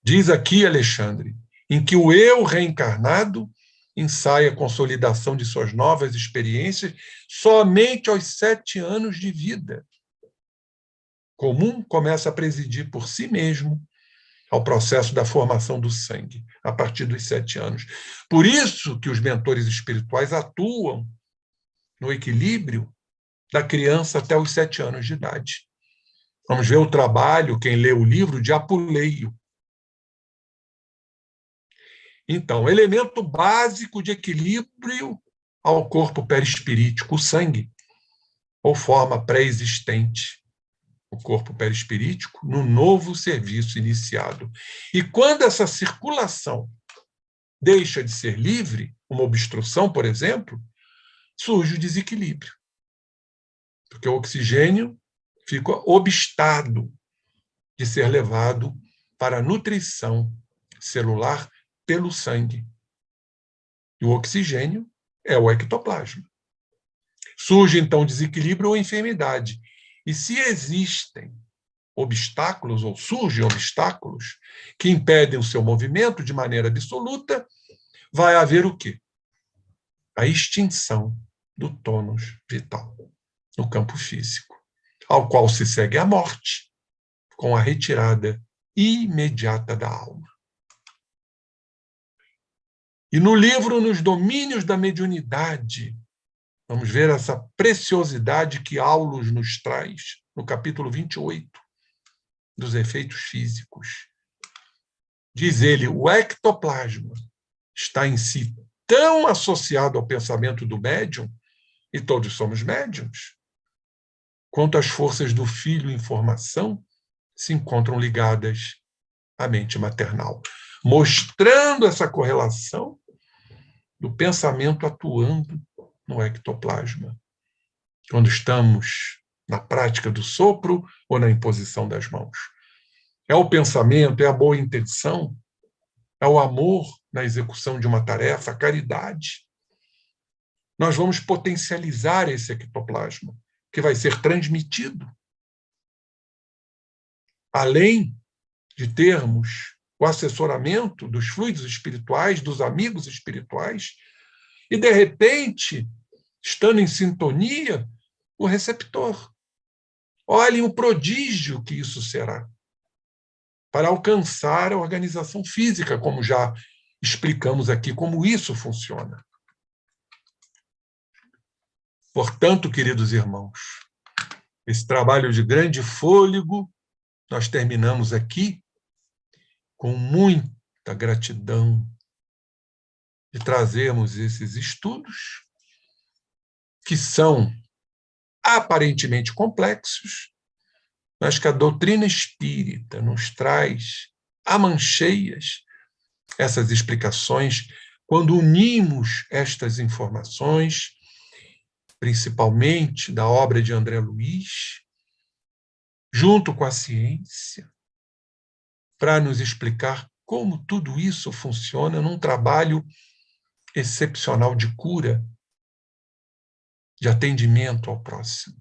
Diz aqui, Alexandre, em que o eu reencarnado ensaia a consolidação de suas novas experiências somente aos 7 anos de vida. Comum começa a presidir por si mesmo ao processo da formação do sangue, a partir dos 7 anos. Por isso que os mentores espirituais atuam no equilíbrio da criança até os 7 anos de idade. Vamos ver o trabalho, quem lê o livro, de Apuleio. Então, elemento básico de equilíbrio ao corpo perispirítico, o sangue, ou forma pré-existente, o corpo perispirítico, no novo serviço iniciado. E quando essa circulação deixa de ser livre, uma obstrução, por exemplo, surge o desequilíbrio. Porque o oxigênio fica obstado de ser levado para a nutrição celular pelo sangue. E o oxigênio é o ectoplasma. Surge, então, desequilíbrio ou enfermidade. E se existem obstáculos, ou surgem obstáculos, que impedem o seu movimento de maneira absoluta, vai haver o quê? A extinção do tônus vital no campo físico, ao qual se segue a morte, com a retirada imediata da alma. E no livro, Nos Domínios da Mediunidade, vamos ver essa preciosidade que Aulus nos traz, no capítulo 28, dos efeitos físicos. Diz ele, o ectoplasma está em si tão associado ao pensamento do médium, e todos somos médiums, quanto as forças do filho em formação se encontram ligadas à mente maternal, mostrando essa correlação do pensamento atuando no ectoplasma, quando estamos na prática do sopro ou na imposição das mãos. É o pensamento, é a boa intenção, é o amor na execução de uma tarefa, a caridade. Nós vamos potencializar esse ectoplasma, que vai ser transmitido. Além de termos o assessoramento dos fluidos espirituais, dos amigos espirituais, e, de repente, estando em sintonia, o receptor. Olhem o prodígio que isso será para alcançar a organização física, como já explicamos aqui como isso funciona. Portanto, queridos irmãos, esse trabalho de grande fôlego, nós terminamos aqui com muita gratidão de trazermos esses estudos, que são aparentemente complexos, mas que a doutrina espírita nos traz a mancheias essas explicações quando unimos estas informações, principalmente da obra de André Luiz, junto com a ciência, para nos explicar como tudo isso funciona num trabalho excepcional de cura, de atendimento ao próximo.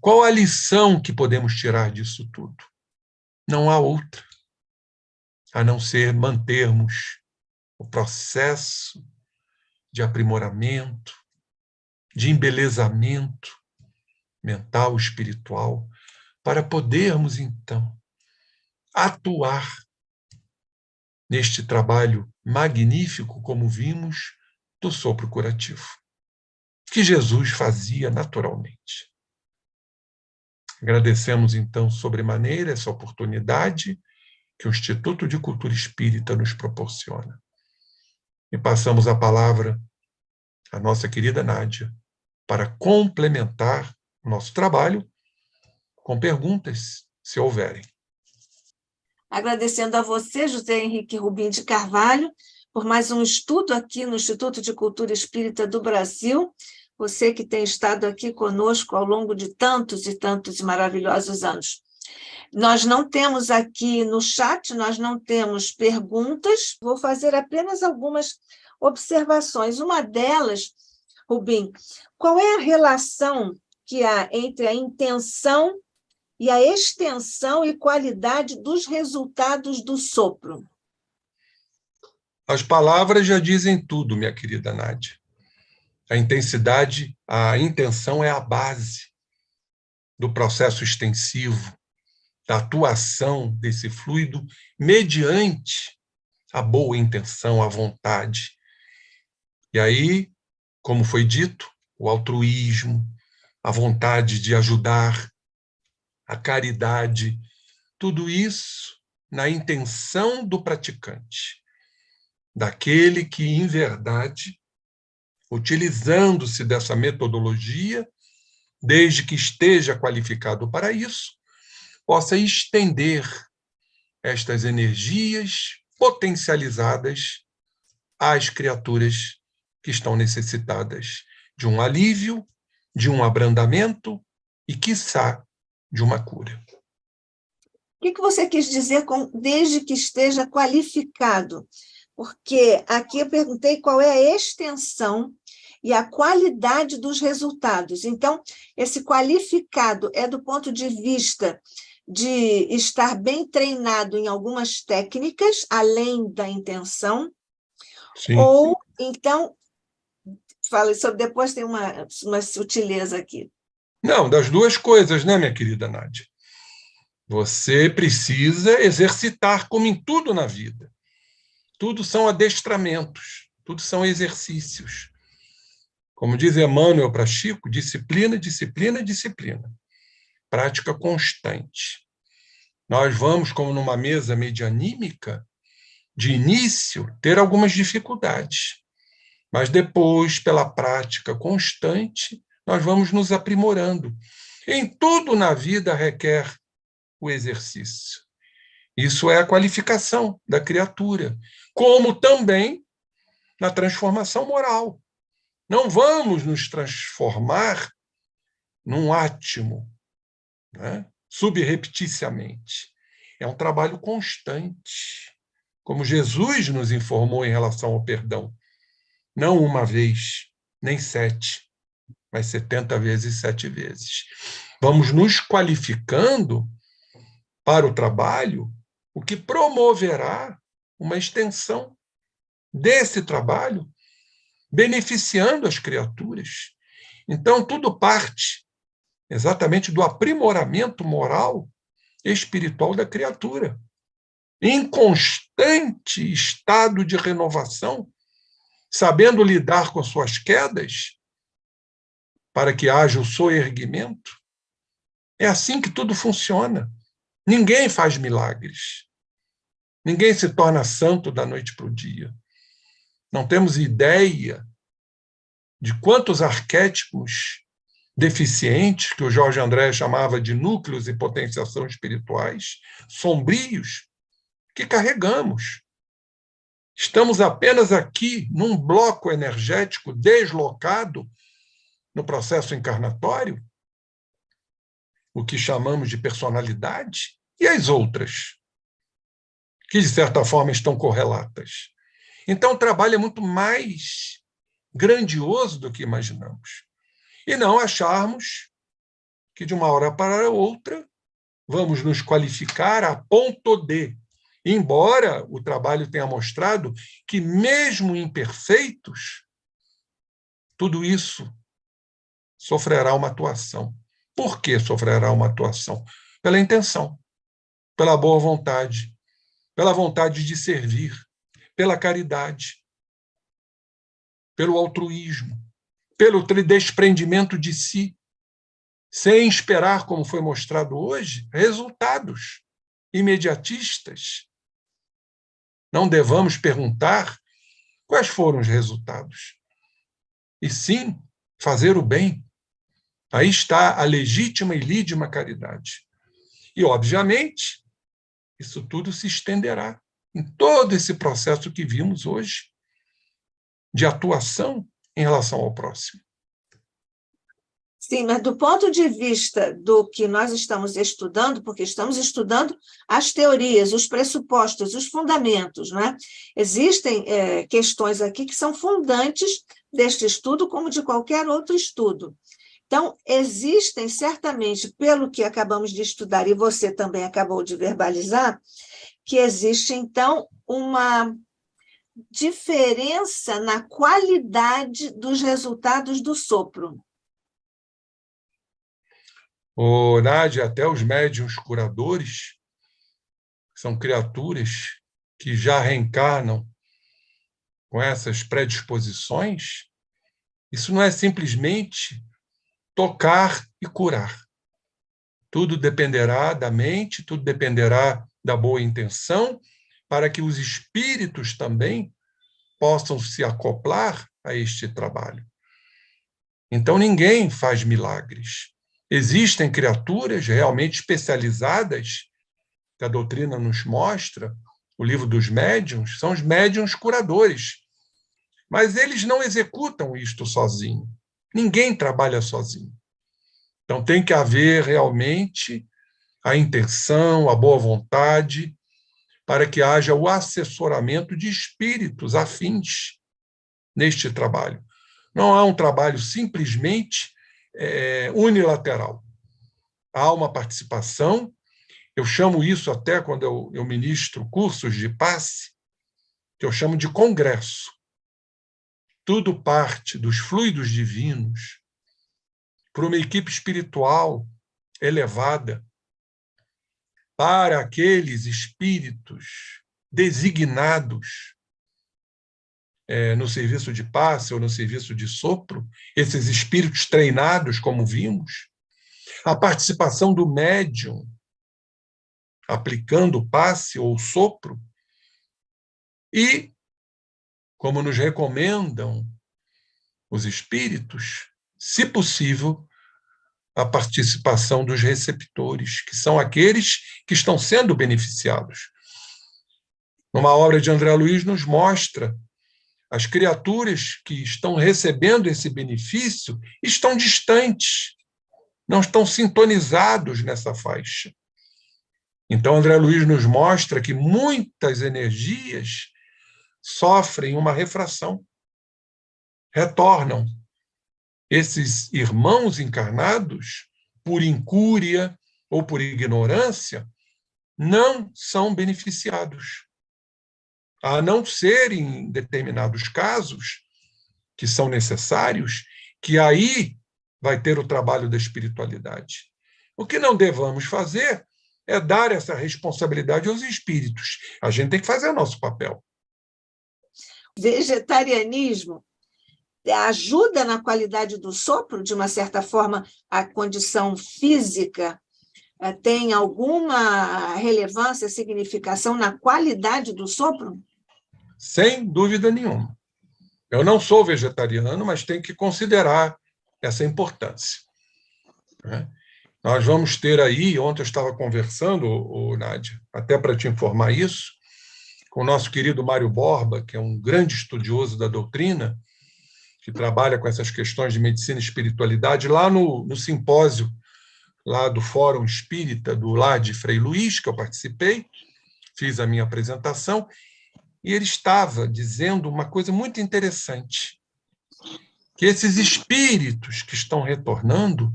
Qual a lição que podemos tirar disso tudo? Não há outra, a não ser mantermos o processo de aprimoramento, de embelezamento mental, espiritual, para podermos, então, atuar neste trabalho magnífico, como vimos, do sopro curativo, que Jesus fazia naturalmente. Agradecemos, então, sobremaneira essa oportunidade que o Instituto de Cultura Espírita nos proporciona. E passamos a palavra à nossa querida Nádia, para complementar o nosso trabalho com perguntas, se houverem. Agradecendo a você, José Henrique Rubim de Carvalho, por mais um estudo aqui no Instituto de Cultura Espírita do Brasil, você que tem estado aqui conosco ao longo de tantos e tantos maravilhosos anos. Nós não temos aqui no chat, nós não temos perguntas, vou fazer apenas algumas observações. Uma delas, Rubim, qual é a relação que há entre a intenção e a extensão e qualidade dos resultados do sopro? As palavras já dizem tudo, minha querida Nádia. A intensidade, a intenção é a base do processo extensivo, da atuação desse fluido mediante a boa intenção, a vontade. E aí, como foi dito, o altruísmo, a vontade de ajudar, a caridade, tudo isso na intenção do praticante, daquele que, em verdade, utilizando-se dessa metodologia, desde que esteja qualificado para isso, possa estender estas energias potencializadas às criaturas que estão necessitadas de um alívio, de um abrandamento e, quiçá, de uma cura. O que você quis dizer com desde que esteja qualificado? Porque aqui eu perguntei qual é a extensão e a qualidade dos resultados. Então, esse qualificado é do ponto de vista de estar bem treinado em algumas técnicas, além da intenção, Sim. ou, então, falei sobre, depois tem uma sutileza aqui. Não, das duas coisas, né, minha querida Nádia? Você precisa exercitar, como em tudo na vida. Tudo são adestramentos, tudo são exercícios. Como diz Emmanuel para Chico, disciplina, disciplina, disciplina. Prática constante. Nós vamos, como numa mesa medianímica, de início, ter algumas dificuldades. Mas depois, pela prática constante, nós vamos nos aprimorando. Em tudo na vida requer o exercício. Isso é a qualificação da criatura, como também na transformação moral. Não vamos nos transformar num átimo, né? Subrepticiamente. É um trabalho constante, como Jesus nos informou em relação ao perdão. Não uma vez, nem 7, mas 70 vezes 7 vezes. Vamos nos qualificando para o trabalho, o que promoverá uma extensão desse trabalho, beneficiando as criaturas. Então, tudo parte exatamente do aprimoramento moral e espiritual da criatura, em constante estado de renovação, sabendo lidar com suas quedas, para que haja o soerguimento. É assim que tudo funciona. Ninguém faz milagres. Ninguém se torna santo da noite para o dia. Não temos ideia de quantos arquétipos deficientes, que o Jorge André chamava de núcleos e potenciação espirituais, sombrios, que carregamos. Estamos apenas aqui num bloco energético deslocado no processo encarnatório, o que chamamos de personalidade, e as outras, que de certa forma estão correlatas. Então o trabalho é muito mais grandioso do que imaginamos. E não acharmos que de uma hora para outra vamos nos qualificar a ponto de, embora o trabalho tenha mostrado que, mesmo imperfeitos, tudo isso sofrerá uma atuação. Por que sofrerá uma atuação? Pela intenção, pela boa vontade, pela vontade de servir, pela caridade, pelo altruísmo, pelo desprendimento de si, sem esperar, como foi mostrado hoje, resultados imediatistas. Não devamos perguntar quais foram os resultados, e sim fazer o bem. Aí está a legítima e lídima caridade. E, obviamente, isso tudo se estenderá em todo esse processo que vimos hoje de atuação em relação ao próximo. Sim, mas do ponto de vista do que nós estamos estudando, porque estamos estudando as teorias, os pressupostos, os fundamentos, né? Existem questões aqui que são fundantes deste estudo, como de qualquer outro estudo. Então, existem certamente, pelo que acabamos de estudar, e você também acabou de verbalizar, que existe, então, uma diferença na qualidade dos resultados do sopro. Nádia, até os médiuns curadores são criaturas que já reencarnam com essas predisposições. Isso não é simplesmente tocar e curar. Tudo dependerá da mente, tudo dependerá da boa intenção, para que os espíritos também possam se acoplar a este trabalho. Então, ninguém faz milagres. Existem criaturas realmente especializadas, que a doutrina nos mostra, o livro dos médiuns, são os médiuns curadores. Mas eles não executam isto sozinho. Ninguém trabalha sozinho. Então, tem que haver realmente a intenção, a boa vontade, para que haja o assessoramento de espíritos afins neste trabalho. Não há um trabalho simplesmente unilateral. Há uma participação Eu chamo isso até, quando eu ministro cursos de passe, que eu chamo de congresso. Tudo parte dos fluidos divinos para uma equipe espiritual elevada, para aqueles espíritos designados no serviço de passe ou no serviço de sopro, esses espíritos treinados, como vimos, a participação do médium, aplicando o passe ou o sopro, e, como nos recomendam os espíritos, se possível, a participação dos receptores, que são aqueles que estão sendo beneficiados. Numa obra de André Luiz, nos mostra as criaturas que estão recebendo esse benefício estão distantes, não estão sintonizados nessa faixa. Então, André Luiz nos mostra que muitas energias sofrem uma refração, retornam. Esses irmãos encarnados, por incúria ou por ignorância, não são beneficiados. A não ser em determinados casos, que são necessários, que aí vai ter o trabalho da espiritualidade. O que não devamos fazer é dar essa responsabilidade aos espíritos. A gente tem que fazer o nosso papel. Vegetarianismo ajuda na qualidade do sopro, de uma certa forma, a condição física tem alguma relevância, significação na qualidade do sopro? Sem dúvida nenhuma. Eu não sou vegetariano, mas tenho que considerar essa importância. Nós vamos ter aí, ontem eu estava conversando, Nádia, até para te informar isso, com o nosso querido Mário Borba, que é um grande estudioso da doutrina, que trabalha com essas questões de medicina e espiritualidade, lá no simpósio lá do Fórum Espírita do Lar de Frei Luís, que eu participei, fiz a minha apresentação, e ele estava dizendo uma coisa muito interessante, que esses espíritos que estão retornando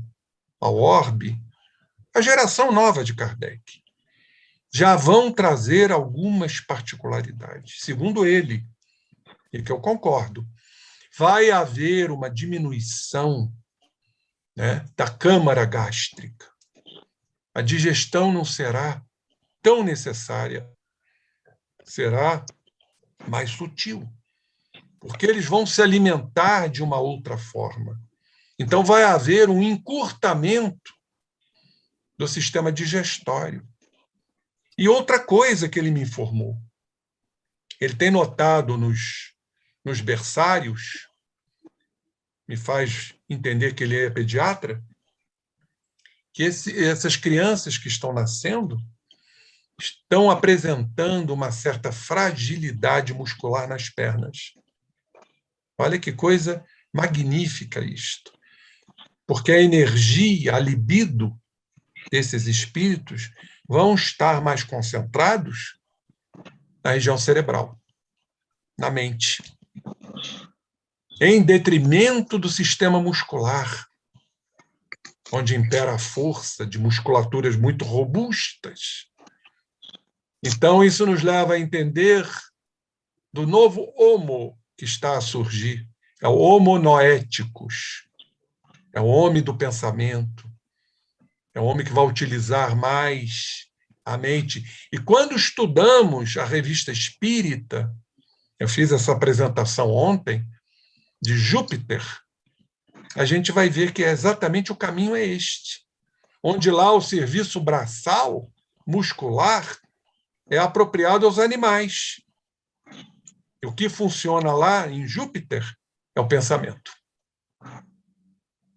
ao orbe, a geração nova de Kardec, já vão trazer algumas particularidades. Segundo ele, e que eu concordo, vai haver uma diminuição, né, da câmara gástrica. A digestão não será tão necessária, será mais sutil, porque eles vão se alimentar de uma outra forma. Então, vai haver um encurtamento do sistema digestório. E outra coisa que ele me informou, ele tem notado nos berçários, me faz entender que ele é pediatra, que essas crianças que estão nascendo estão apresentando uma certa fragilidade muscular nas pernas. Olha que coisa magnífica isto. Porque a energia, a libido desses espíritos vão estar mais concentrados na região cerebral, na mente, em detrimento do sistema muscular, onde impera a força de musculaturas muito robustas. Então, isso nos leva a entender do novo homo que está a surgir. É o homo noéticos, é o homem do pensamento, é o homem que vai utilizar mais a mente. E quando estudamos a revista Espírita, eu fiz essa apresentação ontem, de Júpiter, a gente vai ver que exatamente o caminho é este, onde lá o serviço braçal, muscular, é apropriado aos animais. E o que funciona lá em Júpiter é o pensamento.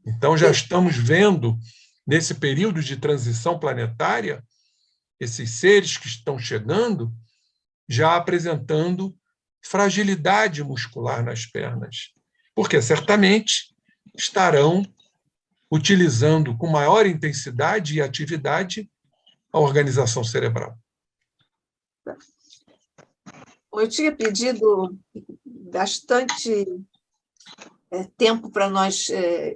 Então, já estamos vendo, nesse período de transição planetária, esses seres que estão chegando já apresentando fragilidade muscular nas pernas, porque certamente estarão utilizando com maior intensidade e atividade a organização cerebral. Eu tinha pedido bastante tempo para nós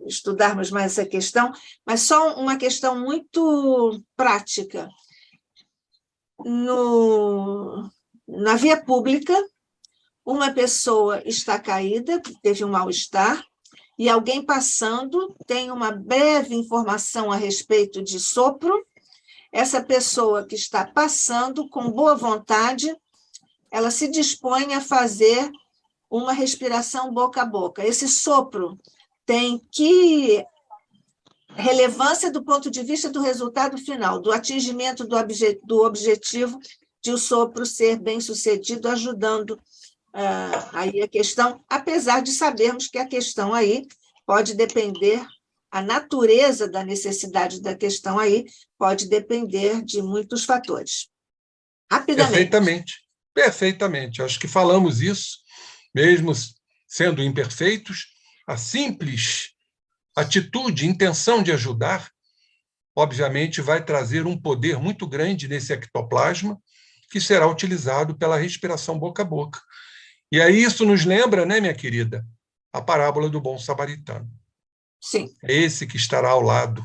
estudarmos mais essa questão, mas só uma questão muito prática. na via pública, uma pessoa está caída, teve um mal-estar, e alguém passando tem uma breve informação a respeito de sopro. Essa pessoa que está passando, com boa vontade, ela se dispõe a fazer uma respiração boca a boca. Esse sopro tem que relevância do ponto de vista do resultado final, do atingimento do objetivo de o sopro ser bem-sucedido, ajudando aí a questão, apesar de sabermos que a questão aí pode depender, a natureza da necessidade da questão aí pode depender de muitos fatores. Rapidamente. Perfeitamente, perfeitamente. Acho que falamos isso, mesmo sendo imperfeitos, a simples atitude, intenção de ajudar, obviamente vai trazer um poder muito grande nesse ectoplasma, que será utilizado pela respiração boca a boca. E aí isso nos lembra, né, minha querida, a parábola do bom samaritano. Sim. É esse que estará ao lado,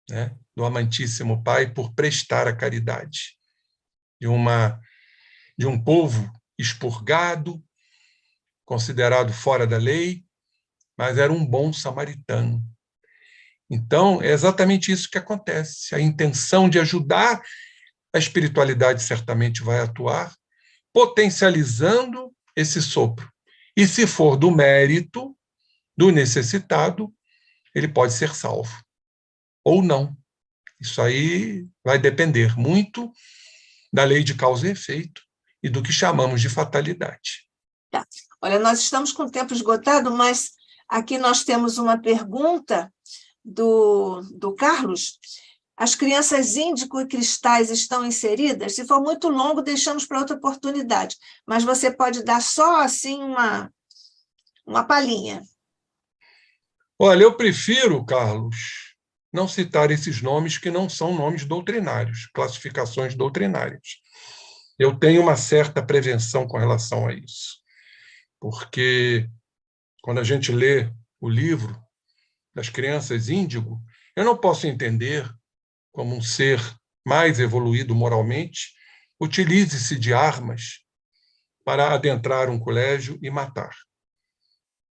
né, do amantíssimo Pai por prestar a caridade de um povo expurgado, considerado fora da lei, mas era um bom samaritano. Então, é exatamente isso que acontece. A intenção de ajudar, a espiritualidade certamente vai atuar, potencializando esse sopro. E se for do mérito do necessitado, ele pode ser salvo. Ou não. Isso aí vai depender muito da lei de causa e efeito e do que chamamos de fatalidade. Tá. Olha, nós estamos com o tempo esgotado, mas aqui nós temos uma pergunta do Carlos. As crianças índico e cristais estão inseridas? Se for muito longo, deixamos para outra oportunidade, mas você pode dar só assim uma palhinha. Olha, eu prefiro, Carlos, não citar esses nomes que não são nomes doutrinários, classificações doutrinárias. Eu tenho uma certa prevenção com relação a isso, porque quando a gente lê o livro das crianças índigo, eu não posso entender como um ser mais evoluído moralmente utilize-se de armas para adentrar um colégio e matar.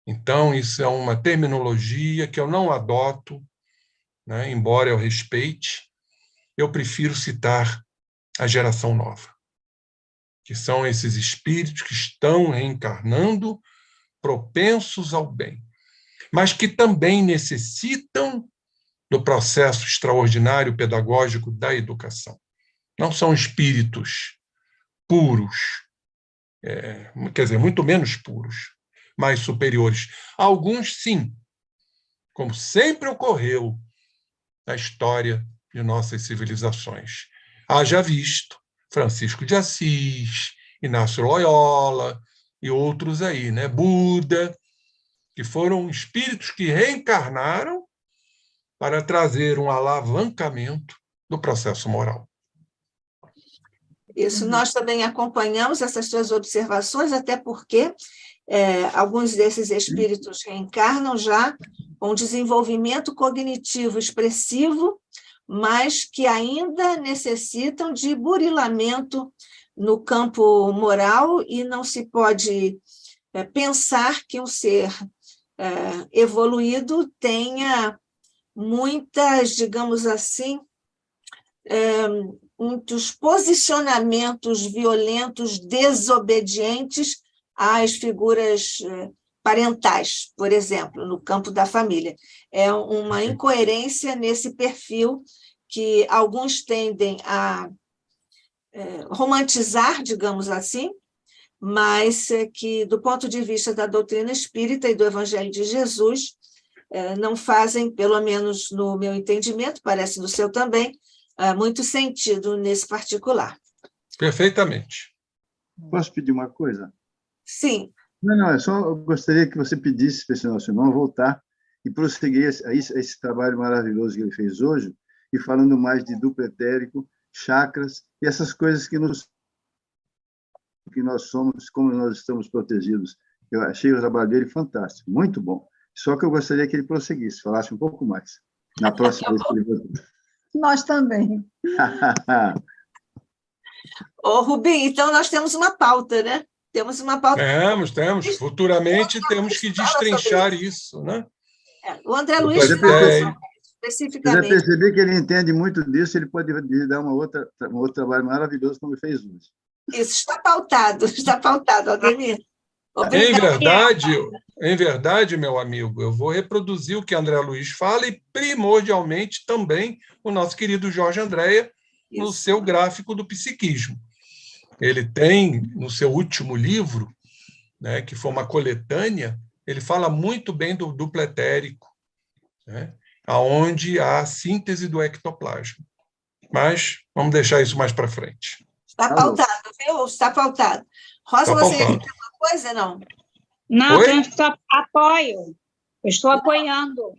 Então, isso é uma terminologia que eu não adoto, né, embora eu respeite, eu prefiro citar a geração nova, que são esses espíritos que estão reencarnando propensos ao bem, mas que também necessitam do processo extraordinário pedagógico da educação. Não são espíritos puros, quer dizer, muito menos puros, mais superiores. Alguns, sim, como sempre ocorreu na história de nossas civilizações. Haja visto Francisco de Assis, Inácio Loyola e outros aí, né? Buda, que foram espíritos que reencarnaram para trazer um alavancamento do processo moral. Isso, nós também acompanhamos essas suas observações, até porque alguns desses espíritos reencarnam já com desenvolvimento cognitivo expressivo, mas que ainda necessitam de burilamento no campo moral, e não se pode pensar que um ser evoluído tenha muitas, digamos assim, muitos posicionamentos violentos, desobedientes às figuras parentais, por exemplo, no campo da família. É uma incoerência nesse perfil que alguns tendem a romantizar, digamos assim, mas que, do ponto de vista da doutrina espírita e do Evangelho de Jesus, não fazem, pelo menos no meu entendimento, parece no seu também, muito sentido nesse particular. Perfeitamente. Posso pedir uma coisa? Sim. Não, eu gostaria que você pedisse para esse nosso irmão voltar e prosseguir esse trabalho maravilhoso que ele fez hoje, e falando mais de duplo etérico, chakras e essas coisas que nós somos, como nós estamos protegidos. Eu achei o trabalho dele fantástico, muito bom. Só que eu gostaria que ele prosseguisse, falasse um pouco mais, na próxima vez que ele voltar. Nós também. Ô, Rubim, então nós temos uma pauta, né? Temos uma pauta. Temos. Futuramente temos que destrinchar isso, né? O André Luiz Mas fala eu já especificamente. percebi que ele entende muito disso, ele pode lhe dar um outro trabalho maravilhoso, como ele fez hoje. Isso está pautado, Aldemir. Em verdade, meu amigo, eu vou reproduzir o que André Luiz fala e, primordialmente, também o nosso querido Jorge Andréa, no seu gráfico do psiquismo. Ele tem, no seu último livro, né, que foi uma coletânea, ele fala muito bem do duplo etérico, né, onde há a síntese do ectoplasma. Mas vamos deixar isso mais para frente. Está pautado, viu? Está pautado. Rosa, você quer dizer uma coisa, não? Não, eu apoio. Eu estou apoiando.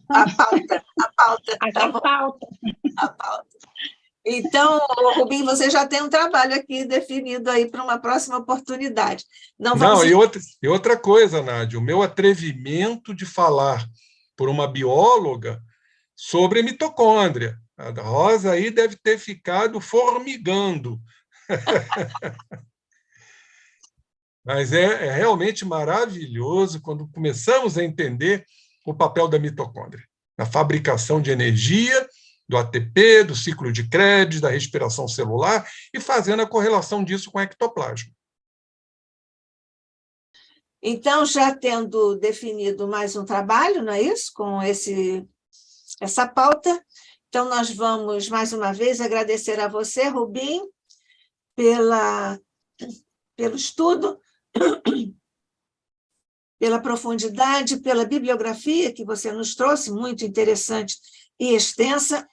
A pauta. A pauta. Então, Rubim, você já tem um trabalho aqui definido aí para uma próxima oportunidade. E outra coisa, Nádia, o meu atrevimento de falar por uma bióloga sobre mitocôndria. A Rosa aí deve ter ficado formigando. Mas é realmente maravilhoso quando começamos a entender o papel da mitocôndria na fabricação de energia, do ATP, do ciclo de Krebs, da respiração celular, e fazendo a correlação disso com o ectoplasma. Então, já tendo definido mais um trabalho, não é isso? Com essa pauta, então nós vamos, mais uma vez, agradecer a você, Rubim, pelo estudo, pela profundidade, pela bibliografia que você nos trouxe, muito interessante e extensa.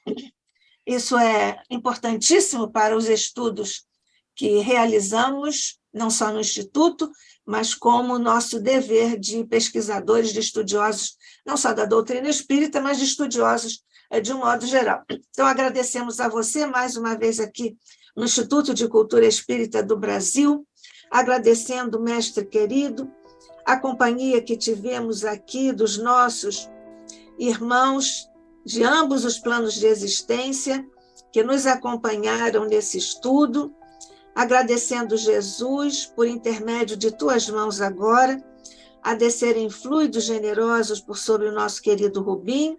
Isso é importantíssimo para os estudos que realizamos, não só no Instituto, mas como nosso dever de pesquisadores, de estudiosos, não só da doutrina espírita, mas de estudiosos de um modo geral. Então, agradecemos a você mais uma vez aqui no Instituto de Cultura Espírita do Brasil, agradecendo o mestre querido, a companhia que tivemos aqui dos nossos irmãos de ambos os planos de existência que nos acompanharam nesse estudo, agradecendo Jesus por intermédio de tuas mãos agora, a descerem fluidos generosos por sobre o nosso querido Rubim,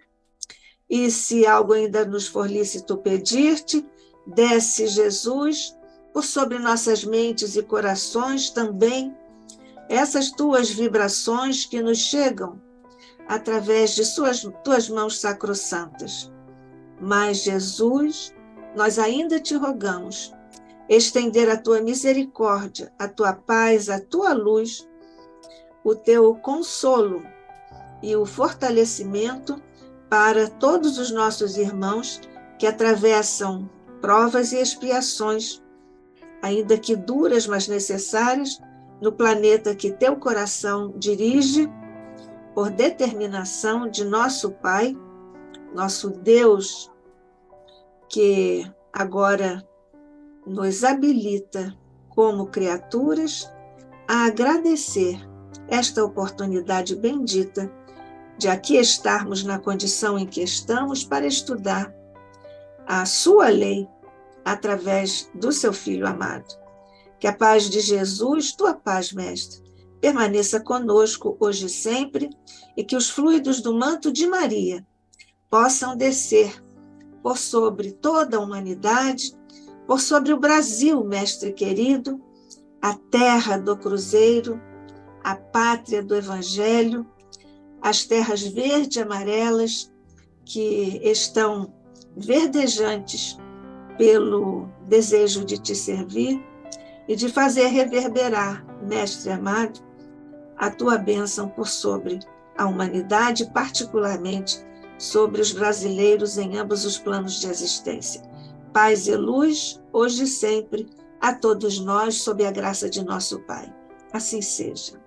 e se algo ainda nos for lícito pedir-te, desce Jesus por sobre nossas mentes e corações também essas tuas vibrações que nos chegam através de tuas mãos sacrossantas. Mas, Jesus, nós ainda te rogamos estender a tua misericórdia, a tua paz, a tua luz, o teu consolo e o fortalecimento para todos os nossos irmãos que atravessam provas e expiações, ainda que duras, mas necessárias, no planeta que teu coração dirige, por determinação de nosso Pai, nosso Deus, que agora nos habilita como criaturas a agradecer esta oportunidade bendita de aqui estarmos na condição em que estamos para estudar a sua lei através do seu Filho amado. Que a paz de Jesus, tua paz, Mestre, permaneça conosco hoje e sempre, e que os fluidos do manto de Maria possam descer por sobre toda a humanidade, por sobre o Brasil, Mestre querido, a terra do Cruzeiro, a pátria do Evangelho, as terras verde e amarelas que estão verdejantes pelo desejo de te servir e de fazer reverberar, Mestre amado, a tua bênção por sobre a humanidade, particularmente sobre os brasileiros em ambos os planos de existência. Paz e luz, hoje e sempre, a todos nós, sob a graça de nosso Pai. Assim seja.